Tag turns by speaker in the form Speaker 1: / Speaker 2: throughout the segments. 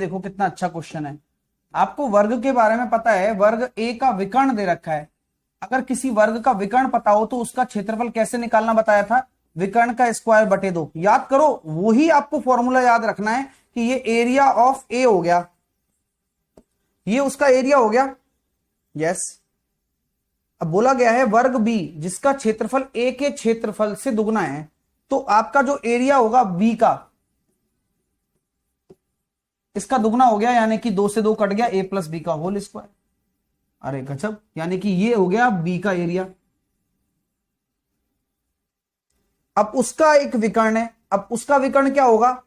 Speaker 1: देखो कितना अच्छा क्वेश्चन है। आपको वर्ग के बारे में पता है, वर्ग ए का विकर्ण दे रखा है। अगर किसी वर्ग का विकर्ण पता हो तो उसका क्षेत्रफल कैसे निकालना बताया था, विकर्ण का स्क्वायर बटे 2। याद करो, वही आपको फॉर्मूला याद रखना है कि ये एरिया ऑफ ए हो गया, ये उसका एरिया हो गया। यस। अब बोला गया है वर्ग बी जिसका क्षेत्रफल ए के क्षेत्रफल से दुगना है, तो आपका जो एरिया होगा बी का, इसका दुगना हो गया, यानी कि 2 से 2 कट गया, ए प्लस बी का होल स्क्वायर। अरे गजब, यानी कि ये हो गया बी का एरिया। अब उसका एक विकर्ण है, अब उसका विकर्ण क्या होगा,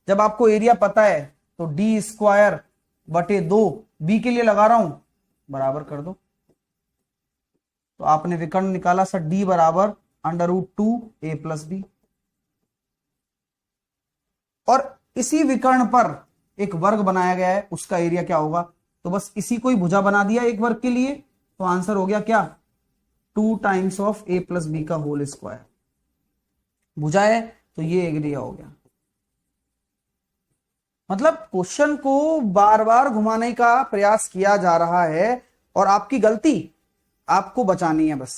Speaker 1: जब आपको एरिया पता है तो डी स्क्वायर बटे 2, बी के लिए लगा रहा हूं, बराबर कर दो। तो आपने विकर्ण निकाला सर, डी बराबर √2 ए प्लस बी। और इसी विकर्ण पर एक वर्ग बनाया गया है, उसका एरिया क्या होगा, तो बस इसी को ही भुजा बना दिया एक वर्ग के लिए, तो आंसर हो गया क्या, 2 times of A plus B का होल स्क्वायर। भुजा है तो ये एरिया हो गया। मतलब क्वेश्चन को बार बार घुमाने का प्रयास किया जा रहा है और आपकी गलती आपको बचानी है बस।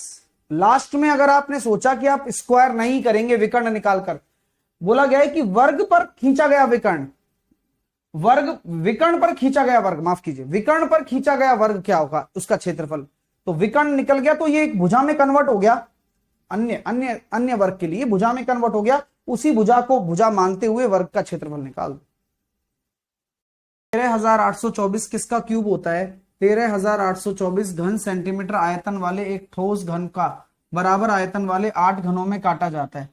Speaker 1: लास्ट में अगर आपने सोचा कि आप स्क्वायर नहीं करेंगे विकर्ण निकालकर, बोला गया है कि वर्ग पर खींचा गया विकर्ण, विकर्ण पर खींचा गया वर्ग, माफ कीजिए, विकर्ण पर खींचा गया वर्ग क्या होगा, उसका क्षेत्रफल। तो विकर्ण निकल गया तो ये एक भुजा में कन्वर्ट हो गया, अन्य अन्य अन्य वर्ग के लिए भुजा में कन्वर्ट हो गया। उसी भुजा को भुजा मानते हुए वर्ग का क्षेत्रफल निकाल दो। 13,824 किसका क्यूब होता है, 13,824 घन सेंटीमीटर आयतन वाले एक ठोस घन का बराबर आयतन वाले 8 घनों में काटा जाता है।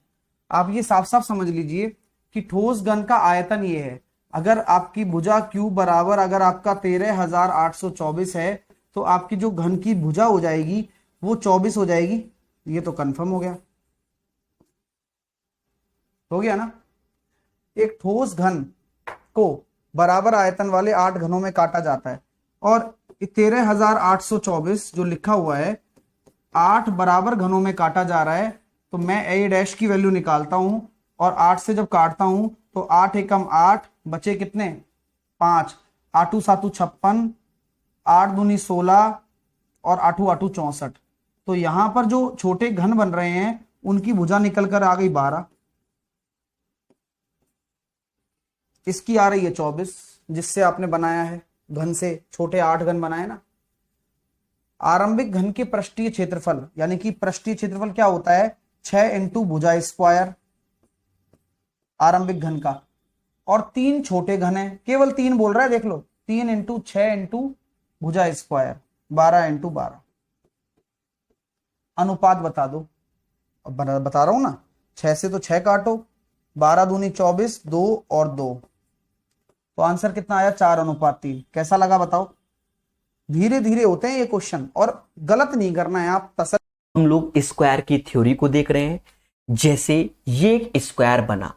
Speaker 1: आप ये साफ साफ समझ लीजिए कि ठोस घन का आयतन ये है। अगर आपकी भुजा क्यूब बराबर, अगर आपका 13,824 है तो आपकी जो घन की भुजा हो जाएगी वो 24 हो जाएगी। ये तो कंफर्म हो गया ना। एक ठोस घन को बराबर आयतन वाले 8 घनों में काटा जाता है, और 13,824 जो लिखा हुआ है 8 बराबर घनों में काटा जा रहा है, तो मैं ए डैश की वैल्यू निकालता हूं और 8 से जब काटता हूं तो 8 एकम 8 बचे कितने 5, 8 7 56, 8 दूनी 16 और 8 8 64। तो यहां पर जो छोटे घन बन रहे हैं उनकी भुजा निकल कर आ गई 12, इसकी आ रही है 24, जिससे आपने बनाया है घन से छोटे 8 घन बनाए ना। आरंभिक घन के पृष्ठीय क्षेत्रफल, यानी कि पृष्ठीय क्षेत्रफल क्या होता है, 6 इंटू भुजा स्क्वायर आरंभिक घन का, और 3 छोटे घन है, केवल 3 बोल रहा है, देख लो, 3 इंटू 6 इंटू भुजा स्क्वायर 12 इंटू 12। अनुपात बता दो। अब बता रहा हूं ना, 6 से तो 6 काटो, 12 दूनी 24, 2 और 2, तो आंसर कितना आया, 4:3। कैसा लगा बताओ। धीरे धीरे होते हैं ये क्वेश्चन, और गलत नहीं करना है आप,
Speaker 2: हम लोग स्क्वायर की थ्योरी को देख रहे हैं। जैसे ये एक स्क्वायर बना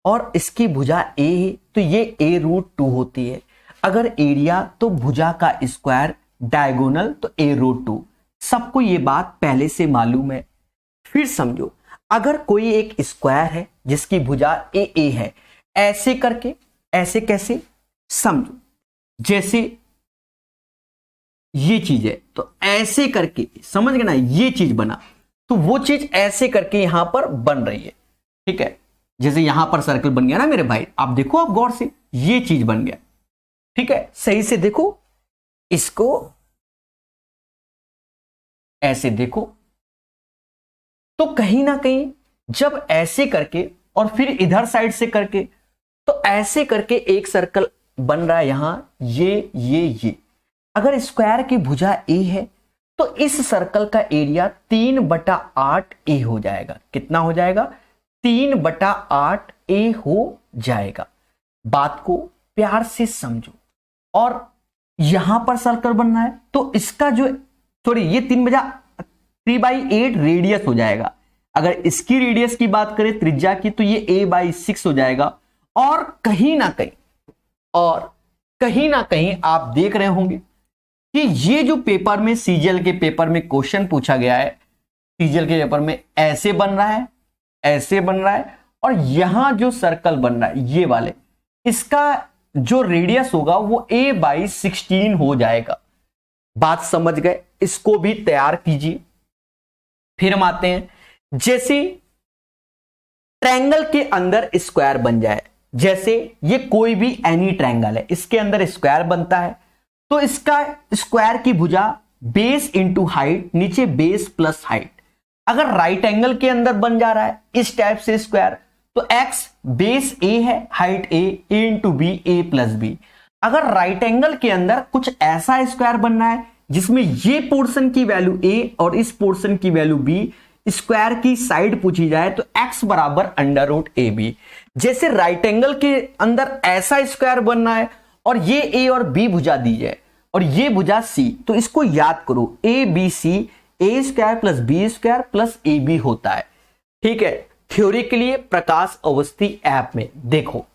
Speaker 2: और इसकी भुजा ए है, तो ये a√2 होती है। अगर एरिया तो भुजा का स्क्वायर, डायगोनल तो a√2। सबको ये बात पहले से मालूम है। फिर समझो, अगर कोई एक स्क्वायर है जिसकी भुजा ए है, ऐसे करके, ऐसे कैसे समझो, जैसे ये चीज है तो ऐसे करके, समझ गए ना, ये चीज बना तो वो चीज ऐसे करके यहां पर बन रही है। ठीक है, जैसे यहां पर सर्कल बन गया ना मेरे भाई, आप देखो, आप गौर से, ये चीज बन गया। ठीक है, सही से देखो, इसको ऐसे देखो, तो कहीं ना कहीं जब ऐसे करके और फिर इधर साइड से करके, तो ऐसे करके एक सर्कल बन रहा है यहां, ये। अगर स्क्वायर की भुजा ए है तो इस सर्कल का एरिया 3/8 ए हो जाएगा। कितना हो जाएगा, 3/8 ए हो जाएगा। बात को प्यार से समझो। और यहां पर सर्कल बनना है तो इसका जो, सॉरी, ये 3/8 रेडियस हो जाएगा। अगर इसकी रेडियस की बात करें, त्रिज्या की, तो ये a/6 हो जाएगा। और कहीं ना कहीं आप देख रहे होंगे कि ये जो पेपर में, सीजीएल के पेपर में क्वेश्चन पूछा गया है, सीजीएल के पेपर में ऐसे बन रहा है, ऐसे बन रहा है, और यहां जो सर्कल बन रहा है ये वाले, इसका जो रेडियस होगा वो a/16 हो जाएगा। बात समझ गए? इसको भी तैयार कीजिए। फिर हम आते हैं, जैसे ट्रायंगल के अंदर स्क्वायर बन जाए, जैसे ये कोई भी एनी ट्रायंगल है, इसके अंदर स्क्वायर बनता है, तो इसका स्क्वायर की भुजा बेस इंटू हाइट, नीचे बेस प्लस हाइट। अगर राइट एंगल के अंदर बन जा रहा है इस टाइप से स्क्वायर, तो x बेस a है, height a into B, a plus B. अगर राइट एंगल के अंदर कुछ ऐसा स्क्वायर बनना है जिसमें ये पोर्शन की वैल्यू a और इस पोर्शन की वैल्यू b, स्क्वायर की साइड पूछी जाए तो x बराबर अंडर रूट ए बी। जैसे राइट एंगल के अंदर ऐसा स्क्वायर बनना है और ये a और b भुजा दी जाए और ये भुजा c, तो इसको याद करो, a b c a square plus B square plus A B होता है। ठीक है, थ्योरी के लिए प्रकाश अवस्थी ऐप में देखो,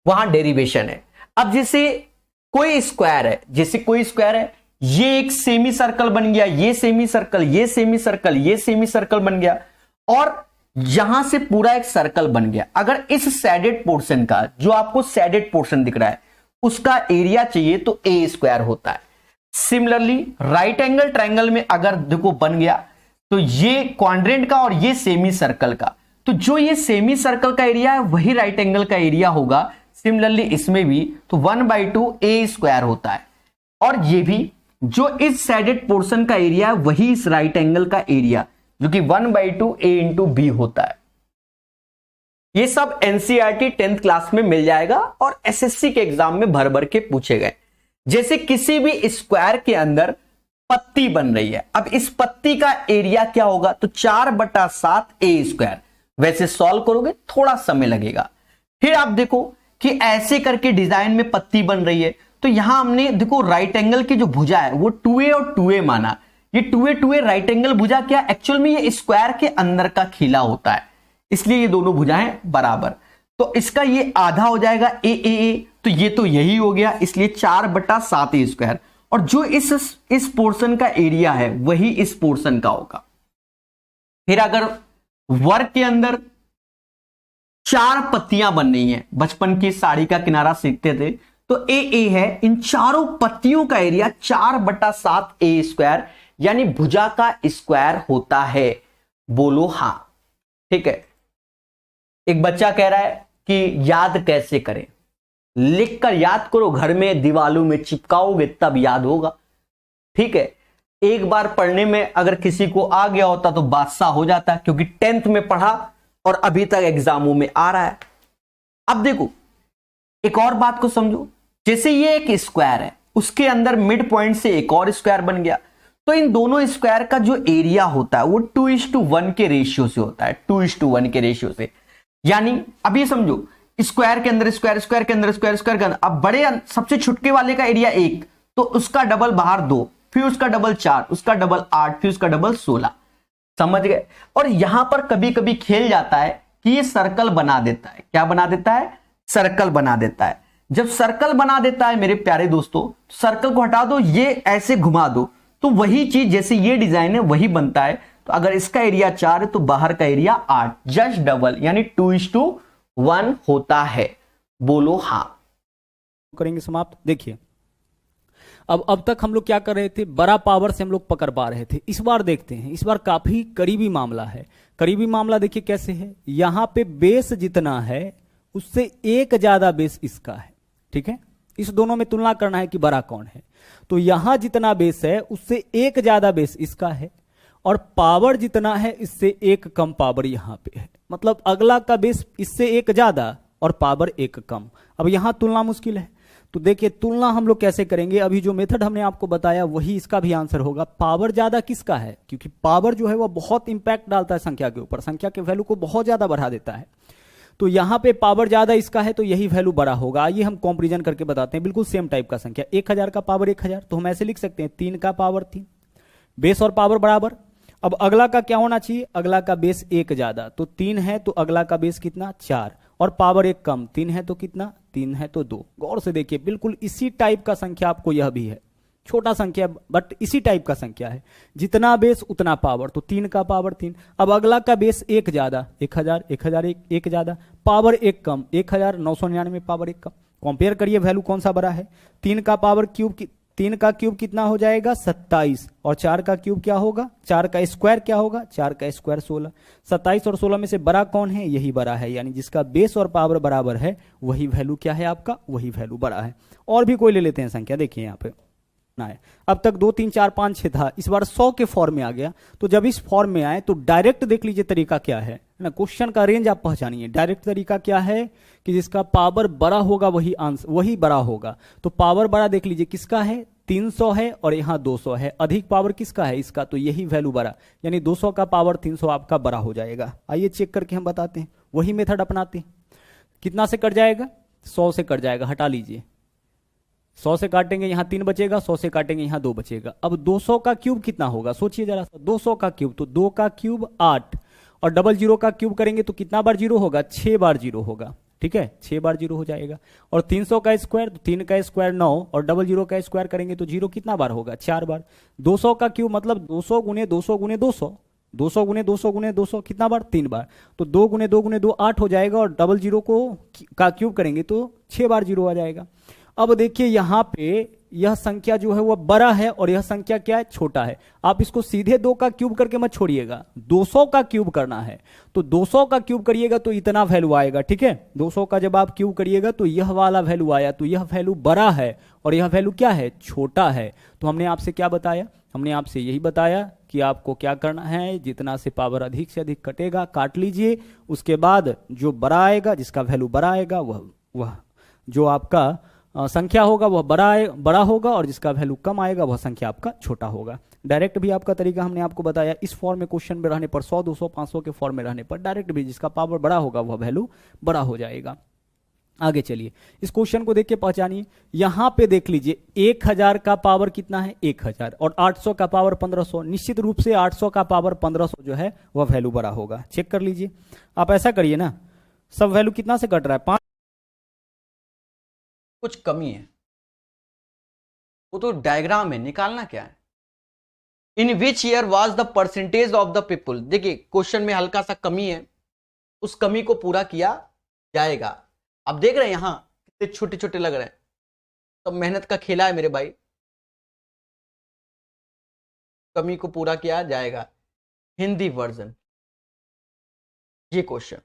Speaker 2: वहां डेरिवेशन है। अब जैसे कोई स्क्वायर है, जैसे कोई स्क्वायर है, ये एक सेमी सर्कल बन गया, ये सेमी सर्कल, ये सेमी सर्कल, ये सेमी सर्कल बन गया, और यहां से पूरा एक सर्कल बन गया। अगर इस सैडेड पोर्शन का, जो आपको सैडेड पोर्शन दिख रहा है, उसका एरिया चाहिए तो ए स्क्वायर होता है। सिमिलरली राइट एंगल ट्रायंगल में अगर देखो बन गया, तो ये क्वाड्रेंट का और ये सेमी सर्कल का, तो जो ये सेमी सर्कल का एरिया है वही राइट एंगल का एरिया होगा। सिमिलरली इसमें भी तो 1/2 ए स्क्वायर होता है, और ये भी जो इस सैडेड पोर्शन का एरिया है वही इस राइट एंगल का एरिया, जो कि 1/2 ए इंटू बी होता है। ये सब एनसीईआरटी 10th क्लास में मिल जाएगा और एसएससी के एग्जाम में भर भर के पूछे गए। जैसे किसी भी स्क्वायर के अंदर पत्ती बन रही है, अब इस पत्ती का एरिया क्या होगा, तो 4/7 ए स्क्वायर। वैसे सॉल्व करोगे थोड़ा समय लगेगा। फिर आप देखो कि ऐसे करके डिजाइन में पत्ती बन रही है, तो यहां हमने देखो राइट एंगल की जो भुजा है वो 2a और 2a माना। ये 2a राइट एंगल भुजा क्या, एक्चुअल में ये स्क्वायर के अंदर का खिला होता है, इसलिए ये दोनों भुजाएं बराबर। तो इसका ये आधा हो जाएगा a, तो ये तो यही हो गया, इसलिए 4/7 ए स्क्वायर। और जो इस पोर्शन का एरिया है वही इस पोर्शन का होगा। फिर अगर वर्ग के अंदर 4 पत्तियां बन रही हैं, बचपन की साड़ी का किनारा सीखते थे, तो ए है, इन चारों पत्तियों का एरिया 4/7 ए स्क्वायर, यानी भुजा का स्क्वायर होता है। बोलो हां। ठीक है, एक बच्चा कह रहा है कि याद कैसे करें, लिखकर याद करो, घर में दीवालों में चिपकाओगे तब याद होगा। ठीक है, एक बार पढ़ने में अगर किसी को आ गया होता तो बादशाह हो जाता, क्योंकि 10th में पढ़ा और अभी तक एग्जामों में आ रहा है। अब देखो एक और बात को समझो, जैसे ये एक स्क्वायर है, उसके अंदर मिड पॉइंट से एक और स्क्वायर बन गया, तो इन दोनों स्क्वायर का जो एरिया होता है वो 2:1 के रेशियो से होता है, 2:1 के रेशियो से। यानी अब ये समझो, स्क्वायर के अंदर स्क्वायर, स्क्वायर के अंदर स्क्वायर, स्क्वायर के अंदर, अब बड़े सबसे छुटके वाले का एरिया 1, तो उसका डबल बाहर 2, फिर उसका डबल 4, उसका डबल 8, फिर उसका डबल 16। समझ गए? और यहां पर कभी कभी खेल जाता है कि ये सर्कल बना देता है। क्या बना देता है? सर्कल बना देता है। जब सर्कल बना देता है मेरे प्यारे दोस्तों, सर्कल को हटा दो, ये ऐसे घुमा दो, तो वही चीज जैसे ये डिजाइन है वही बनता है। तो अगर इसका एरिया 4 है तो बाहर का एरिया 8, जस्ट डबल, यानी 2:1 होता है। बोलो हां।
Speaker 3: करेंगे समाप्त। देखिए अब तक हम लोग क्या कर रहे थे, बड़ा पावर से हम लोग पकड़ पा रहे थे। इस बार देखते हैं, इस बार काफी करीबी मामला है। करीबी मामला देखिए कैसे है, यहां पे बेस जितना है उससे एक ज्यादा बेस इसका है। ठीक है, इस दोनों में तुलना करना है कि बड़ा कौन है। तो यहां जितना बेस है उससे एक ज्यादा बेस इसका है, और पावर जितना है इससे एक कम पावर यहां पे है। मतलब अगला का बेस इससे एक ज्यादा और पावर एक कम। अब यहां तुलना मुश्किल है, तो देखिए तुलना हम लोग कैसे करेंगे। अभी जो मेथड हमने आपको बताया वही इसका भी आंसर होगा। पावर ज्यादा किसका है, क्योंकि पावर जो है वह बहुत इंपैक्ट डालता है संख्या के ऊपर, संख्या के वैल्यू को बहुत ज्यादा बढ़ा देता है। तो यहां पे पावर ज्यादा इसका है तो यही वैल्यू बड़ा होगा। आइए हम कंपैरिजन करके बताते हैं। बिल्कुल सेम टाइप का संख्या, 1000 का पावर 1000, तो हम ऐसे लिख सकते हैं 3 का पावर 3, बेस और पावर बराबर। अब अगला का क्या होना चाहिए, अगला का बेस एक ज्यादा, तो 3 है तो अगला का बेस कितना 4, और पावर एक कम, 3 है तो कितना 3 है तो 2। गौर से देखिए बिल्कुल इसी टाइप का संख्या आपको यह भी है, छोटा संख्या बट इसी टाइप का संख्या है। जितना बेस उतना पावर, तो 3 का पावर 3। अब अगला का बेस एक ज्यादा, 1000, 1001 एक ज्यादा, पावर एक कम, 1999 पावर एक कम। कंपेयर करिए वैल्यू कौन सा बड़ा है। 3 का पावर क्यूब 3 का क्यूब कितना हो जाएगा 27, और 4 का क्यूब क्या होगा, 4 का स्क्वायर क्या होगा, 4 का स्क्वायर 16। 27 और 16 में से बड़ा कौन है, यही बड़ा है, यानी जिसका बेस और पावर बराबर है वही वैल्यू क्या है आपका, वही वैल्यू बड़ा है। और भी कोई ले लेते हैं संख्या, देखिए यहाँ पे ना है, अब तक 2 3 4 5 6 था, इस बार 100 के फॉर्म में आ गया। तो जब इस फॉर्म में आए तो डायरेक्ट देख लीजिए तरीका क्या है ना, क्वेश्चन का रेंज आप पहचानिए। डायरेक्ट तरीका क्या है कि जिसका पावर बड़ा होगा वही आंसर, वही बड़ा होगा। तो पावर बड़ा देख लीजिए किसका है, 300 है और यहाँ 200 है। अधिक पावर किसका है, इसका, तो यही वैल्यू बड़ा, यानी 200 का पावर 300 आपका बड़ा हो जाएगा। आइए चेक करके हम बताते हैं, वही मेथड अपनाते हैं। कितना से कट जाएगा, 100 से कट जाएगा, हटा लीजिए। 100 से काटेंगे यहाँ 3 बचेगा, 100 से काटेंगे यहाँ 2 बचेगा। अब 200 का क्यूब कितना होगा, सोचिए जरा सा, 200 का क्यूब, तो 2 का क्यूब 8, और डबल जीरो का क्यूब करेंगे तो कितना बार जीरो होगा, 6 बार जीरो होगा, ठीक है, 6 बार जीरो हो जाएगा। और 300 का स्क्वायर, तो 3 का स्क्वायर 9, और डबल जीरो का स्क्वायर करेंगे तो जीरो कितना बार होगा, 4 बार। 200 का क्यूब मतलब 200 गुने 200 गुने 200, 200 गुने 200 गुने 200 कितना बार, 3 बार। तो 2 गुने 2 गुने 2 8 हो जाएगा, और डबल जीरो का क्यूब करेंगे तो 6 बार जीरो आ जाएगा। अब देखिए यहां पे यह संख्या जो है वह बड़ा है और यह संख्या क्या है, छोटा है। आप इसको सीधे 2 का क्यूब करके मत छोड़िएगा, 200 का क्यूब करना है। तो 200 का क्यूब करिएगा तो इतना वैल्यू आएगा, ठीक है। 200 का जब आप क्यूब करिएगा तो यह वाला वैल्यू आया, तो यह वैल्यू बड़ा है और यह वैल्यू क्या है, छोटा है। तो हमने आपसे क्या बताया, हमने आपसे यही बताया कि आपको क्या करना है, जितना से पावर अधिक से अधिक कटेगा काट लीजिए, उसके बाद जो बड़ा आएगा, जिसका वैल्यू बड़ा आएगा वह जो आपका संख्या होगा वह बड़ा होगा, और जिसका वैल्यू कम आएगा वह संख्या आपका छोटा होगा। डायरेक्ट भी आपका तरीका हमने आपको बताया, इस फॉर्म में क्वेश्चन में रहने पर 100 200 500 के फॉर्म में रहने पर डायरेक्ट भी जिसका पावर बड़ा होगा वह वैल्यू बड़ा हो जाएगा। आगे चलिए, इस क्वेश्चन को देख के पहचानिए। यहां पे देख लीजिए 1000 का पावर कितना है, 1000, और 800 का पावर 1500। निश्चित रूप से 800 का पावर 1500 जो है वह वैल्यू बड़ा होगा। चेक कर लीजिए, आप ऐसा करिए ना, सब वैल्यू कितना से कट रहा है, 5,
Speaker 2: कुछ कमी है, वो तो डायग्राम है, निकालना क्या है। In which year was the percentage of the people, देखिए क्वेश्चन में हल्का सा कमी है, उस कमी को पूरा किया जाएगा। अब देख रहे हैं यहां कितने छोटे छोटे लग रहे हैं, तो मेहनत का खेला है मेरे भाई, कमी को पूरा किया जाएगा। हिंदी वर्जन ये क्वेश्चन,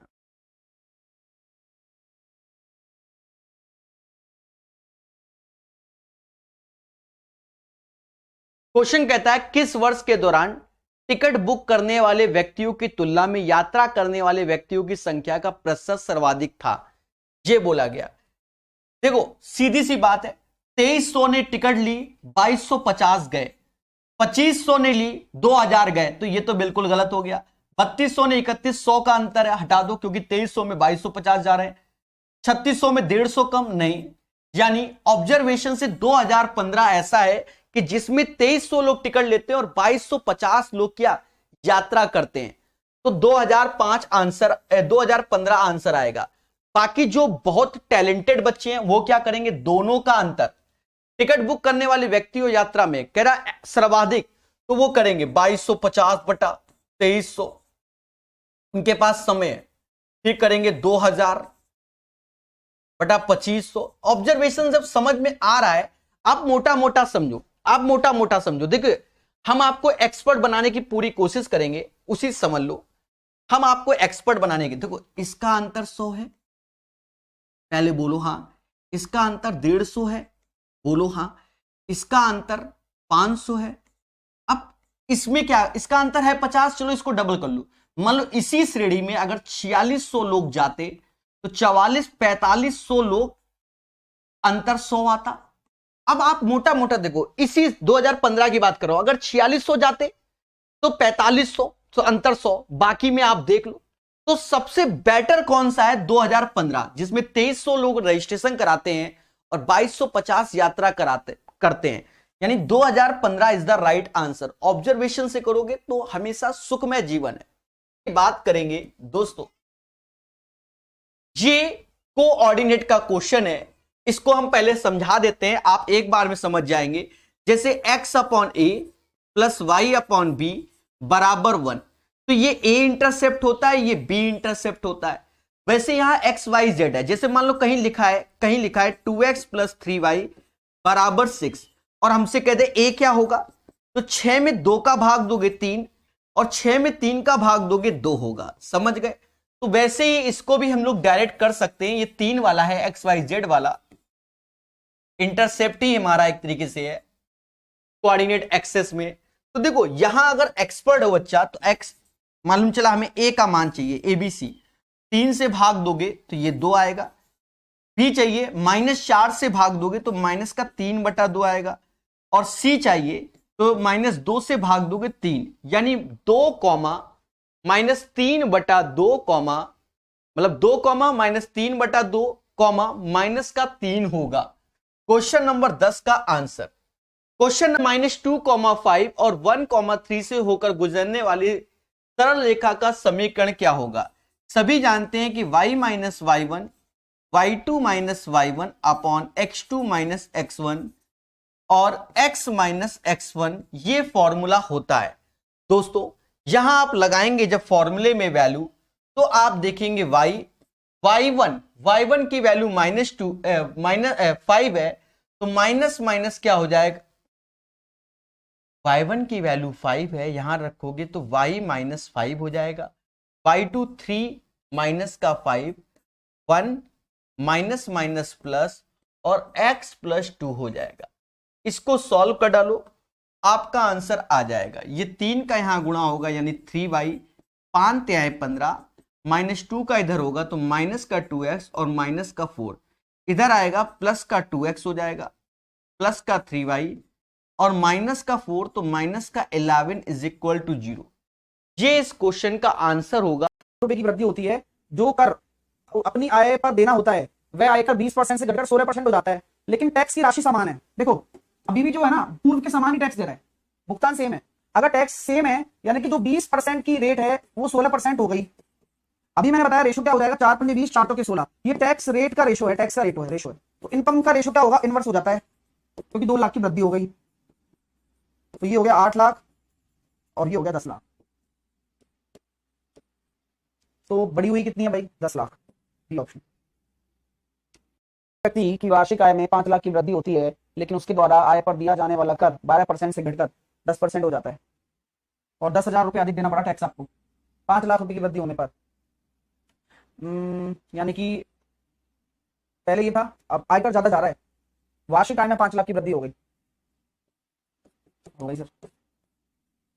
Speaker 2: क्वेश्चन कहता है किस वर्ष के दौरान टिकट बुक करने वाले व्यक्तियों की तुलना में यात्रा करने वाले व्यक्तियों की संख्या का प्रतिशत सर्वाधिक था, ये बोला गया। देखो सीधी सी बात है, 2300 ने टिकट ली, 2250 गए, 2500 ने ली, 2000 गए, तो ये तो बिल्कुल गलत हो गया। 3200 ने 3100 का अंतर है, हटा दो, क्योंकि 2300 में 2250 जा रहे हैं। 3600 में 150 कम नहीं, यानी ऑब्जर्वेशन से 2015 ऐसा है कि जिसमें 2300 लोग टिकट लेते हैं और 2250 लोग क्या यात्रा करते हैं। तो 2015 आंसर आएगा। बाकी जो बहुत टैलेंटेड बच्चे हैं वो क्या करेंगे, दोनों का अंतर, टिकट बुक करने वाले व्यक्ति और यात्रा में कह रहा सर्वाधिक, तो वो करेंगे 2250 बटा 2300, उनके पास समय है। फिर करेंगे 2000 बटा 2500। ऑब्जर्वेशन जब समझ में आ रहा है, आप मोटा मोटा समझो, आप मोटा मोटा समझो। देखिए हम आपको एक्सपर्ट बनाने की पूरी कोशिश करेंगे, उसी समझ लो, हम आपको एक्सपर्ट बनाने की। देखो इसका अंतर 100 है, पहले बोलो हां। इसका अंतर 150 है, बोलो हां। इसका अंतर 500 है। अब इसमें क्या, इसका अंतर है 50, चलो इसको डबल कर लो। मान लो इसी श्रेणी में अगर 4600 लोग जाते तो 4500 लोग, अंतर 100 आता। अब आप मोटा मोटा देखो, इसी 2015 की बात करो, अगर 4600 जाते तो 4500, तो अंतर 100, बाकी में आप देख लो। तो सबसे बेटर कौन सा है, 2015, जिसमें 2300 लोग रजिस्ट्रेशन कराते हैं और 2250 यात्रा करते हैं, यानी 2015 is the right answer. Observation से करोगे तो हमेशा सुखमय जीवन है। बात करेंगे दोस्तों, ये कोऑर्डिनेट का क्वेश्चन है, इसको हम पहले समझा देते हैं, आप एक बार में समझ जाएंगे। जैसे x अपॉन ए प्लस वाई अपॉन बी बराबर 1, तो ये a इंटरसेप्ट होता है, ये b इंटरसेप्ट होता है। वैसे यहां एक्स वाई जेड है, जैसे मान लो कहीं लिखा है 2x प्लस 3y बराबर 6, और हमसे कहते ए क्या होगा, तो 6 में 2 का भाग दोगे 3, और 6 में 3 का भाग दोगे 2 होगा, समझ गए। तो वैसे ही इसको भी हम लोग डायरेक्ट कर सकते हैं, ये 3 वाला है एक्स वाई जेड वाला, इंटरसेप्ट ही हमारा एक तरीके से है कोऑर्डिनेट एक्सेस में। तो देखो यहां अगर एक्सपर्ट हो बच्चा तो एक्स मालूम चला, हमें ए का मान चाहिए ABC, 3 से भाग दोगे तो ये 2 आएगा, बी चाहिए -4 से भाग दोगे तो -3/2 आएगा, और सी चाहिए तो -2 से भाग दोगे 3, यानी 2 -3/2 मतलब 2 -3/2 -3 होगा क्वेश्चन नंबर 10 का आंसर। क्वेश्चन -2,5 और 1,3 से होकर गुजरने वाली सरल रेखा का समीकरण क्या होगा। सभी जानते हैं कि y minus y1 y2 minus y1 upon x2 minus x1 और x माइनस x1 ये फॉर्मूला होता है। दोस्तों यहां आप लगाएंगे जब फॉर्मूले में वैल्यू, तो आप देखेंगे y1 की वैल्यू -5 है, तो माइनस क्या हो जाएगा, y1 की वैल्यू 5 है, यहां रखोगे तो y माइनस 5 हो जाएगा, y2 3 माइनस का 5 1 माइनस माइनस प्लस और x प्लस 2 हो जाएगा। इसको सॉल्व कर डालो, आपका आंसर आ जाएगा। ये 3 का यहां गुणा होगा यानी 3y, 5 × 15 -2 का इधर होगा तो माइनस का 2x और माइनस का 4, इधर आएगा प्लस का 2x हो जाएगा, प्लस का 3y और माइनस का 4, तो माइनस का 11 = 0। ये इस क्वेश्चन का आंसर होगा।
Speaker 1: रुपए की वृद्धि होती है, जो कर अपनी आय पर देना होता है वह आयकर 20% से घटकर 16% हो जाता है, लेकिन टैक्स की राशि समान है। देखो अभी भी जो है ना पूर्व के समान ही टैक्स दे रहा है, भुगतान सेम है। अगर टैक्स सेम है यानी कि जो 20% की रेट है वो 16% हो गई। अभी मैंने बताया रेशो क्या हो जाएगा, 4 × 5 = 20, 4 × 16, ये टैक्स रेट का रेशो है, टैक्स का रेशो है। तो इनकम का रेशो क्या होगा, इनवर्स हो जाता है, क्योंकि 2 लाख की वृद्धि हो गई। तो ये हो गया 8 लाख और ये हो गया 10 लाख। तो बड़ी हुई कितनी है भाई, 10 लाख। ऑप्शन व्यक्ति की वार्षिक आय में 5 लाख की वृद्धि होती है, लेकिन उसके द्वारा आय पर दिया जाने वाला कर 12% से घटकर 10% हो जाता है, और 10,000 रुपये अधिक देना पड़ा टैक्स आपको 5 लाख रुपए की वृद्धि होने पर। यानी कि पहले ये था, अब आयकर ज्यादा जा रहा है, वार्षिक आय में 5 लाख की वृद्धि हो गई सर।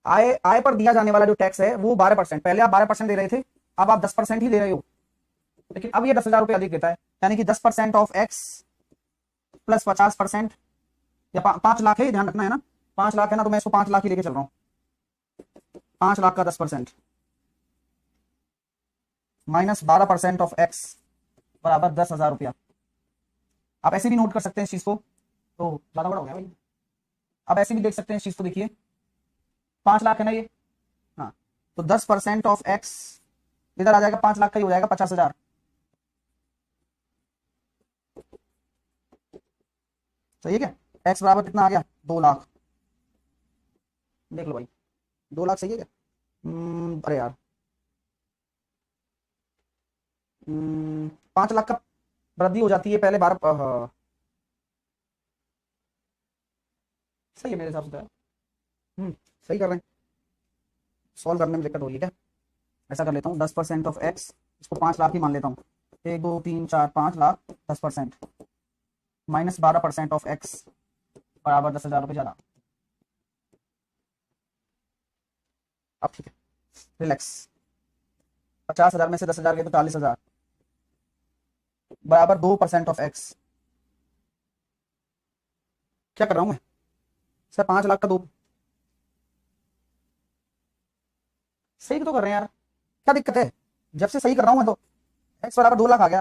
Speaker 1: आय पर दिया जाने वाला जो टैक्स है वो 12%, पहले आप 12% दे रहे थे, अब आप 10% ही दे रहे हो, लेकिन अब ये 10,000 रुपये अधिक देता है, यानी कि 10% ऑफ x प्लस 50%, या 5 लाख है, ध्यान रखना है ना, 5 लाख है ना, तो मैं इसको 5 लाख ही लेके चल रहा हूं। 5 लाख का 10% माइनस 12% ऑफ x बराबर 10,000 रुपया। आप ऐसे भी नोट कर सकते हैं इस चीज को, तो ज्यादा बड़ा हो गया भाई। आप ऐसे भी देख सकते हैं इस चीज को, देखिए 5 लाख है ना ये, हाँ, तो 10% ऑफ x इधर आ जाएगा, 5 लाख का ही हो जाएगा 50,000। सही है क्या, x बराबर कितना आ गया, 2 लाख। देख लो भाई 2 लाख सही है क्या, अरे यार 5 लाख का वृद्धि हो जाती है पहले 12, सही है मेरे हिसाब से। सही कर रहे हैं, सॉल्व करने में दिक्कत हो रही है क्या, ऐसा कर लेता हूँ 10% ऑफ x, इसको 5 लाख ही मान लेता हूँ, 1 2 3 4 5 लाख 10% माइनस 12% ऑफ x बराबर 10,000 रुपये ज्यादा। अब ठीक है, रिलैक्स, 50,000 में से 10,000 गए तो 40,000 बराबर 2% ऑफ x। क्या कर रहा हूं मैं सर, 5 लाख का 2, सही तो कर रहे हैं यार, क्या दिक्कत है, जब से सही कर रहा हूं मैं तो x बराबर 2 लाख आ गया।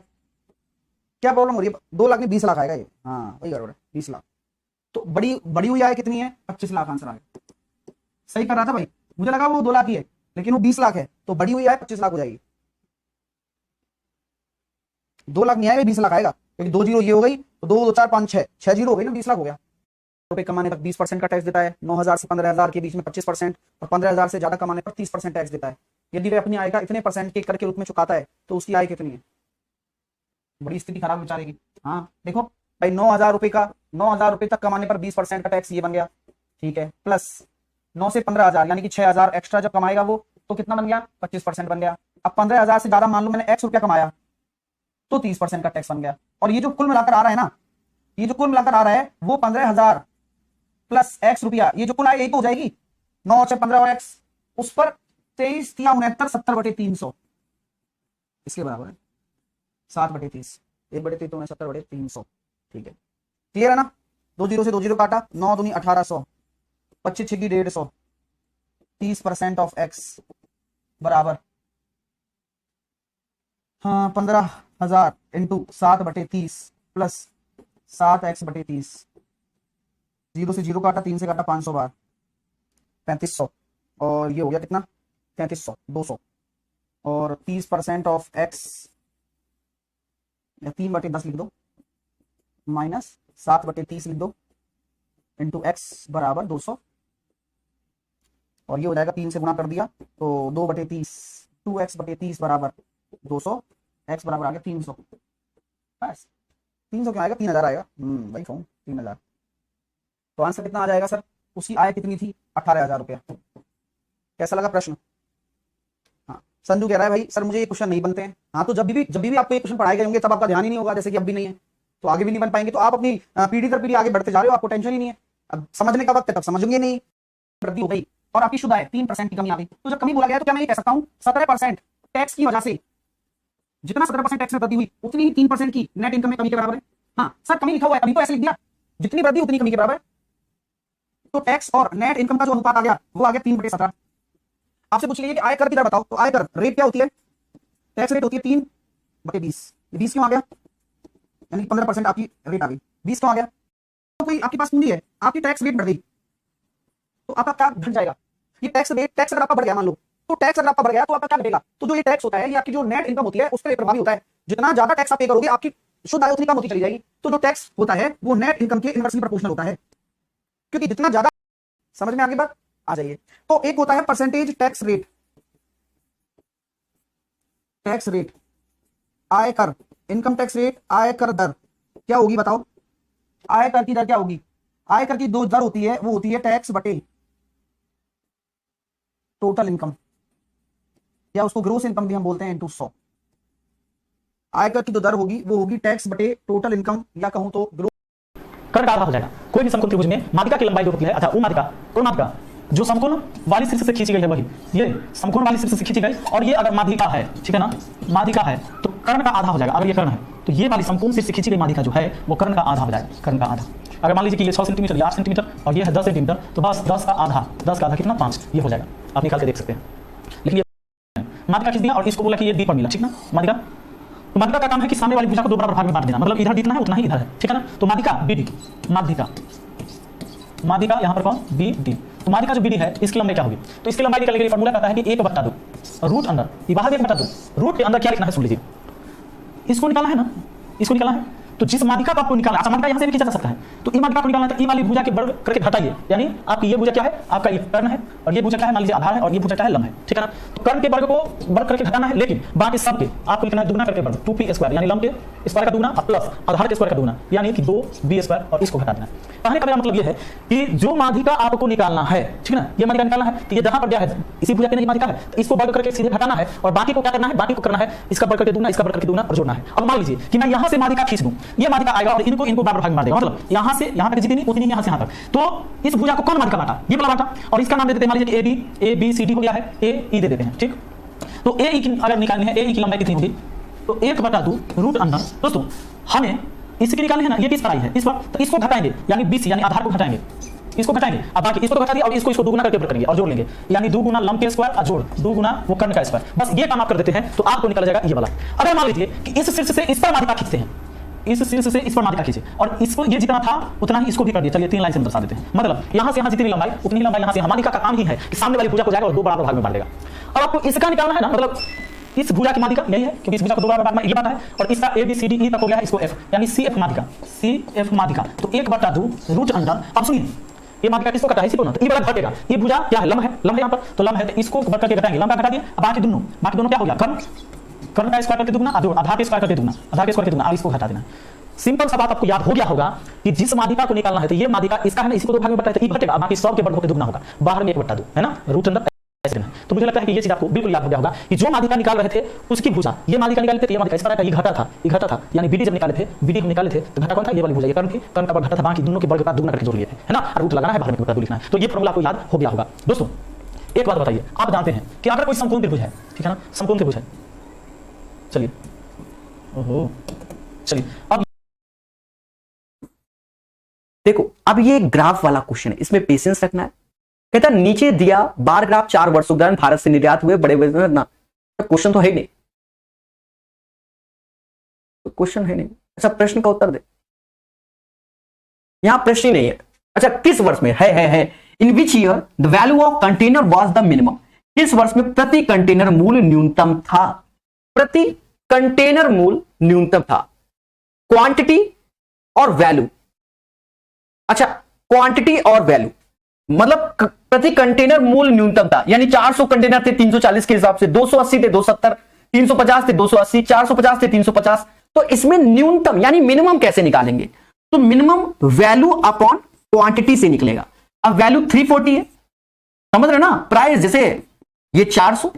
Speaker 1: क्या प्रॉब्लम हो रही है, 2 लाख में 20 लाख आएगा ये, हाँ वही गड़बड़ है, 20 लाख। तो बड़ी हुई आय कितनी है, 25 लाख आंसर आ गया। सही कर रहा था भाई, मुझे लगा वो 2 लाख ही है, लेकिन वो 20 लाख है, तो बड़ी हुई आय 25 लाख हो जाएगी। 2 लाख नहीं आएगा, 20 लाख आएगा, क्योंकि 2 जीरो ये हो गई, तो 2 2 4 5 6 जीरो हो गई ना, 20 लाख हो गया। रुपए कमाने तक 20% का टैक्स देता है, 9,000 से 15,000 के बीच में 25%, और 15,000 से ज्यादा कमाने पर 30% टैक्स देता है। यदि वह अपनी आय का इतने % के कर के रूप में चुकाता है तो उसकी आय कितनी है, बड़ी स्थिति खराब बेचारे की। हाँ देखो भाई 9,000 रुपए का, 9,000 रुपए तक कमाने पर 20% का टैक्स ये बन गया, ठीक है। प्लस 9 से 15,000 यानी कि 6,000 एक्स्ट्रा जब कमाएगा वो, तो कितना बन गया, 25% बन गया। अब 15,000 से ज्यादा मान लो मैंने x रुपया कमाया तो 30% का टैक्स बन गया। और ये जो कुल मिलाकर आ रहा है ना, ये जो कुल मिलाकर आ रहा है वो 15,000 प्लस x रुपया, ये जो कुल आए यही तो हो जाएगी 9 से 15 और x, उस पर 23 या 69 70/300 इसके बराबर है 7/30, 1/3 तो 70/300, ठीक है। क्लियर है ना? 2 0 से 2 0 काटा, 9 दूनी 1800, 25 6 150, 30% ऑफ x बराबर, हाँ 15,000 इंटू 7/30 प्लस 7x/30, 0 से 0 काटा, 3 से काटा 500 बार, 3500, और ये हो गया कितना 3300, 200, और 30% ऑफ x या 3/10 लिख दो माइनस 7/30 लिख दो इंटू x बराबर 200, और ये हो जाएगा 3 से गुणा कर दिया तो 2/30, 2x/30 बराबर 200, x बराबर आ गया 300, बस 300 क्यों आएगा, 3,000 आएगा, भाई कहूँ 3,000। तो आंसर कितना आ जाएगा सर? उसकी आय कितनी थी, 18,000 रुपया। कैसा लगा प्रश्न? हाँ संजू कह रहा है भाई सर मुझे ये क्वेश्चन नहीं बनते हैं। हाँ तो जब भी आपको ये क्वेश्चन पढ़ाए गए होंगे तब आपका ध्यान ही नहीं होगा, जैसे कि अब भी नहीं है तो आगे भी नहीं बन पाएंगे। तो आप अपनी पीढ़ी दर पीढ़ी आगे बढ़ते जा रहे हो, आपको टेंशन ही नहीं है। अब समझने का वक्त है तब समझेंगे नहीं, वृद्धि हो गई और आपकी शुद्ध आय 3% की कमी आ गई। तो जब कमी बोला गया तो क्या मैं ये कह सकता हूँ 17% टैक्स की वजह से, जितना 17% टैक्स में वृद्धि हुई उतनी ही 3% की नेट इनकम में कमी के बराबर है। हाँ सर कमी लिखा हुआ है, अभी तो ऐसे लिख दिया, जितनी वृद्धि उतनी कमी के बराबर है। तो टैक्स और नेट इनकम का जो अनुपात आ गया वो आ गया 3/17। आपसे पूछ लीजिए कि आयकर की दर बताओ, तो आयकर रेट क्या होती है, टैक्स रेट होती है 3/20। 20 क्यों आ गया, यानी 15% आपकी रेट आ गई। 20 क्यों आ गया, तो कोई आपके पास पूंजी है, आपकी टैक्स रेट बढ़ गई तो आपका क्या घट जाएगा, ये टैक्स रेट, टैक्स अगर आपका बढ़ गया मान लो, तो टैक्स अगर आपका बढ़ गया तो आपका क्या घटेगा, तो जो ये टैक्स होता है ये आपकी जो नेट इनकम होती है उस पर प्रभावी होता है। जितना ज्यादा टैक्स आप पे करोगे आपकी शुद्ध आय उतनी कम होती चली जाएगी। तो जो टैक्स होता है वो नेट इनकम के इनवर्सली प्रोपोर्शनल होता है, क्योंकि जितना ज्यादा, समझ में आगे बात आ जाइए। तो एक होता है percentage tax rate, tax rate, आयकर, इनकम टैक्स रेट, आयकर दर क्या होगी बताओ, आयकर की दर क्या होगी, आयकर की दो दर होती है, वो होती है टैक्स बटे टोटल इनकम, या उसको ग्रोस इनकम भी हम बोलते हैं इंटू 100। आयकर की जो दर होगी वो होगी टैक्स बटे टोटल इनकम, या कहूं तो ग्रोस।
Speaker 4: कर्ण का आधा हो जाएगा। कोई भी समकोण त्रिभुज में माध्यिका की लंबाई जो होती है, अच्छा वो माध्यिका जो समकोण वाली शीर्ष से खींची गई है वही, ये समकोण वाली शीर्ष से खींची गई, और ये अगर माध्यिका है, ठीक है ना, माध्यिका है तो कर्ण का आधा हो जाएगा। अगर ये कर्ण है तो ये वाली समकोण शीर्ष से खींची गई माध्यिका जो है वो कर्ण का आधा हो जाएगा, कर्ण का आधा। अगर मान लीजिए कि ये 6 सेंटीमीटर या 8 सेंटीमीटर और ये है 10 सेंटीमीटर, तो बस 10 का आधा कितना, 5, ये हो जाएगा। आप निकाल के देख सकते हैं। लेकिन माध्यिका खींच दिया और इसको बोला कि ये डी पर मिला, ठीक ना, माध्यिका। तो माध्यिका का काम है कि सामने वाली भुजा को 2 बराबर भाग में बांट देना, मतलब इधर जितना है उतना ही इधर है, ठीक है ना। तो माध्यिका बीडी, माध्यिका यहाँ पर कौन, बी डी। तो माध्यिका जो बीडी है इसकी लंबाई क्या होगी, तो इसकी लंबाई निकालने के लिए फॉर्मूला कहता है कि 1/2 रूट अंदर, ये बाहर 1/2 रूट के अंदर क्या लिखना है सुन लीजिए, इसको निकालना है ना, इसको निकालना है। तो जिस माध्यिका को आपको निकालना, अच्छा माध्यिका यहाँ से भी खींचा जा सकता है, तो ई माध्यिका को निकालना है तो ई वाली भुजा के वर्ग करके घटाइए, यानी आपकी ये भुजा क्या है, आपका ये कर्ण है, और ये भुजा क्या है, मान लीजिए आधार है, और ये भुजा क्या है, लंब है, ठीक है ना। तो कर्ण के वर्ग को वर्ग करके घटाना है, लेकिन बाकी सब के आपको लिखना है दुगना करके वर्ग, 2p², यानी लंब के स्क्वायर का दुगना प्लस आधार के स्क्वायर का दुगना, यानी कि 2b², और इसको घटा देना। कहने का मेरा मतलब ये है कि जो माध्यिका आपको निकालना है, ठीक है ना, ये माध्यिका निकालना है, तो ये जहां पर दिया है इसी भुजा के नहीं माध्यिका है, तो इसको वर्ग करके सीधे घटाना है, और बाकी को क्या करना है, बाकी को करना है इसका वर्ग करके दुगना, इसका वर्ग करके दुगना और जोड़ना है। अब मान लीजिए कि मैं यहां से माध्यिका खींच दूं, ये माध्यिका आएगा और इनको बराबर भाग में बांट देगा, मतलब यहां से यहां तक जितनी उतनी यहां से यहां तक। तो इस भुजा को कौन माध्यिका बांटा, ये वाला बांटा, और इसका नाम दे देते हैं, मान लीजिए कि ए बी सी डी हो गया है, ए ई दे देते हैं, ठीक। तो ए ई की अगर निकालनी है, ए ई की लंबाई कितनी होगी, तो 1/2 रूट अंदर। दोस्तों हमें इसकी निकालनी है ना, ये किस पर आई है, इस पर, तो इसको घटाएंगे, यानी BC यानी आधार को घटाएंगे, इसको घटाएंगे, अब बाकी इसको तो घटा दिया, और इसको दुगुना करके ऊपर करेंगे और जोड़ लेंगे, यानी 2 गुना लंब के स्क्वायर और जोड़ 2 गुना वो कर्ण का स्क्वायर। बस ये काम आप कर देते हैं तो आपको निकल जाएगा ये वाला। अगर मान लीजिए कि इस शीर्ष से इस पर माध्यिका खींचते हैं, इस शीर्ष से इस पर माध्यिका खींचे, और इसको ये जितना था उतना ही इसको भी कर दिया, चलिए 3 लाइन से दर्शा देते हैं, मतलब यहां से यहां जितनी लंबाई उतनी लंबाई यहां से यहां। माध्यिका का काम ही है कि सामने वाली भुजा को जाएगा और 2 बराबर भाग में बांट देगा। अब आपको इसका निकालना है ना, मतलब इस भुजा की माध्यिका यही है, क्योंकि इस भुजा को 2 बराबर भाग में ये बांटा है, और इसका ABCDE तक हो गया, इसको F, यानी CF माध्यिका, तो 1/2 रूट अंडर। अब सुनिए ये माध्यिका किसको कटा है, इसी को ना, तो ये वाला घटेगा, ये भुजा क्या है, लंब है, लंब है यहाँ पर, तो लंब है तो इसको वर्ग करके घटाएंगे, लंब का घटा दिए, बाकी दोनों क्या हो गया, कर्ण कर्ण का स्क्वायर करके दुगना, आधार के स्क्वायर करके दुगना, आधार के स्क्वायर करके दुगना, अब इसको घटा देना। सिंपल सा बात आपको याद हो गया होगा कि जिस माध्यिका को निकालना है तो ये माध्यिका इसका है ना, इसी को दो भाग में बटा तो ई घटेगा, बाकी सब के वर्ग होकर दुगना होगा, बाहर में 1/2 है ना, रूट अंदर ऐसे देना। तो मुझे लगता है कि ये चीज आपको बिल्कुल याद हो गया होगा कि जो माध्यिका निकाल रहे थे उसकी भुजा, ये माध्यिका निकाले थे, ये माध्यिका इस तरह का, ये घटा था, ये घटा था, यानी बीडी जब निकाले थे, बीडी को निकाले थे तो घटा कौन था, ये वाली भुजा, ये कर्ण थी, कर्ण का वर्ग घटा था, बाकी दोनों के वर्ग का दुगना करके जोड़ लिए थे, है ना, रूट लगाना है, बाहर में 1/2 लिखना है। तो ये फॉर्मूला आपको याद हो गया होगा। दोस्तों एक बात बताइए, आप जानते हैं कि अगर कोई समकोण त्रिभुज है, ठीक है ना, समकोण त्रिभुज है, चलिए ओहो चलिए अब
Speaker 2: देखो, अब ये ग्राफ वाला क्वेश्चन है, इसमें पेशेंस रखना है। कहता नीचे दिया बार ग्राफ 4 वर्षों के दौरान भारत से निर्यात हुए बड़े बड़े ना, क्वेश्चन तो है ही नहीं, तो क्वेश्चन है नहीं। अच्छा प्रश्न का उत्तर दे, यहां प्रश्न ही नहीं है। अच्छा किस वर्ष में है in which year the value of container was the minimum, किस वर्ष में प्रति कंटेनर मूल्य न्यूनतम था, प्रति कंटेनर मूल्य न्यूनतम था, क्वांटिटी और वैल्यू। अच्छा क्वांटिटी और वैल्यू मतलब प्रति कंटेनर मूल्य न्यूनतम था, यानी 400 कंटेनर थे 340 के हिसाब से, 280 थे 270, 350 थे 280, 450 थे 350। तो इसमें न्यूनतम यानी मिनिमम कैसे निकालेंगे, तो मिनिमम वैल्यू अपॉन क्वांटिटी से निकलेगा। अब वैल्यू 340 है, समझ रहे ना, प्राइस जैसे ये 400,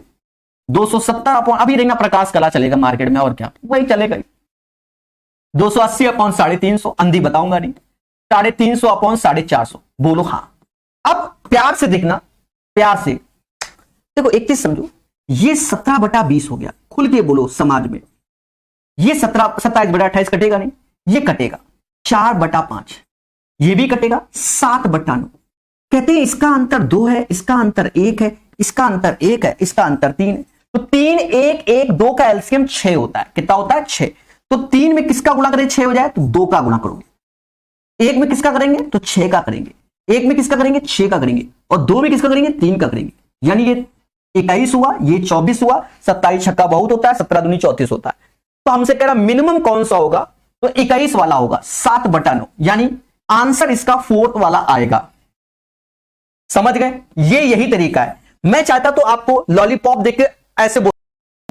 Speaker 2: 270 अपॉन, अभी रहना प्रकाश कला चलेगा मार्केट में और क्या वही चलेगा, 280 अपॉन 350, अंधी बताऊंगा नहीं, 350 अपॉन 450, बोलो हाँ। अब प्यार से देखना, प्यार से देखो, एक चीज समझो, ये 17/20 हो गया, खुल के बोलो समाज में, ये 27/28 कटेगा नहीं, ये कटेगा 4/5, ये भी कटेगा 7/9। कहते हैं इसका अंतर 2 है, इसका अंतर 1 है, इसका अंतर 1 है, इसका अंतर 3 है, तो 3 1 1 2 का एलसीएम 6 होता है। कितना होता है 6। तो 3 में किसका गुणा करें 6 हो जाए, तो 2 का गुणा करोगे, 1 में किसका करेंगे तो 6 का करेंगे, 1 में किसका करेंगे 6 का करेंगे, और 2 में किसका करेंगे 3 का करेंगे, यानी ये 21 हुआ, ये 24 हुआ, 27 छक्का बहुत होता है, 17 दूनी 34 होता है। तो हमसे कह रहा मिनिमम कौन सा होगा, तो 21 वाला होगा, 7/9, यानी आंसर इसका 4th वाला आएगा। समझ गए, ये यही तरीका है। मैं चाहता तो आपको लॉलीपॉप देके ऐसे बोल,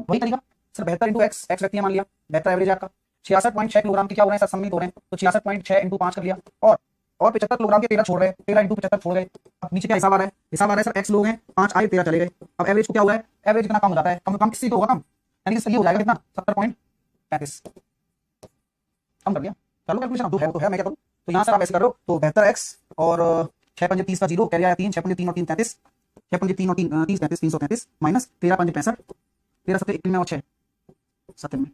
Speaker 1: वही तरीका सर, 72 इंटू एक्स व्यक्ति है मान लिया, बेहतर एवरेज आपका 66.6 किलोग्राम के क्या हो रहे हैं सर, सम्मिलित हो रहे हैं, तो 66.6 इंटू 5 कर लिया, और 75 किलोग्राम के 13 छोड़ रहे हैं, 13 इंटू 75 छोड़ गए। अब नीचे क्या हिसाब आ रहा है, हिसाब आ रहा है सर एक्स लोग हैं, 5 आए 13 चले गए। अब एवरेज को क्या हुआ है, एवरेज कितना कम हो जाता है, कम किसी को होगा कम, यानी कि ये हो जाएगा कितना 70.35, कम कर दिया। चलो कैलकुलेशन तो है, वो तो है, मैं क्या करूं, तो यहाँ सर आप ऐसे कर रहे हो, तो 72x और 6 पंजे 30 का 0 कैरी आया 3, 6 पंजे 3 और 3 33, 6 पंजे 3 और 3 30 35 333 माइनस 13 पंजे 65, 13 7 21 में और 6 7 में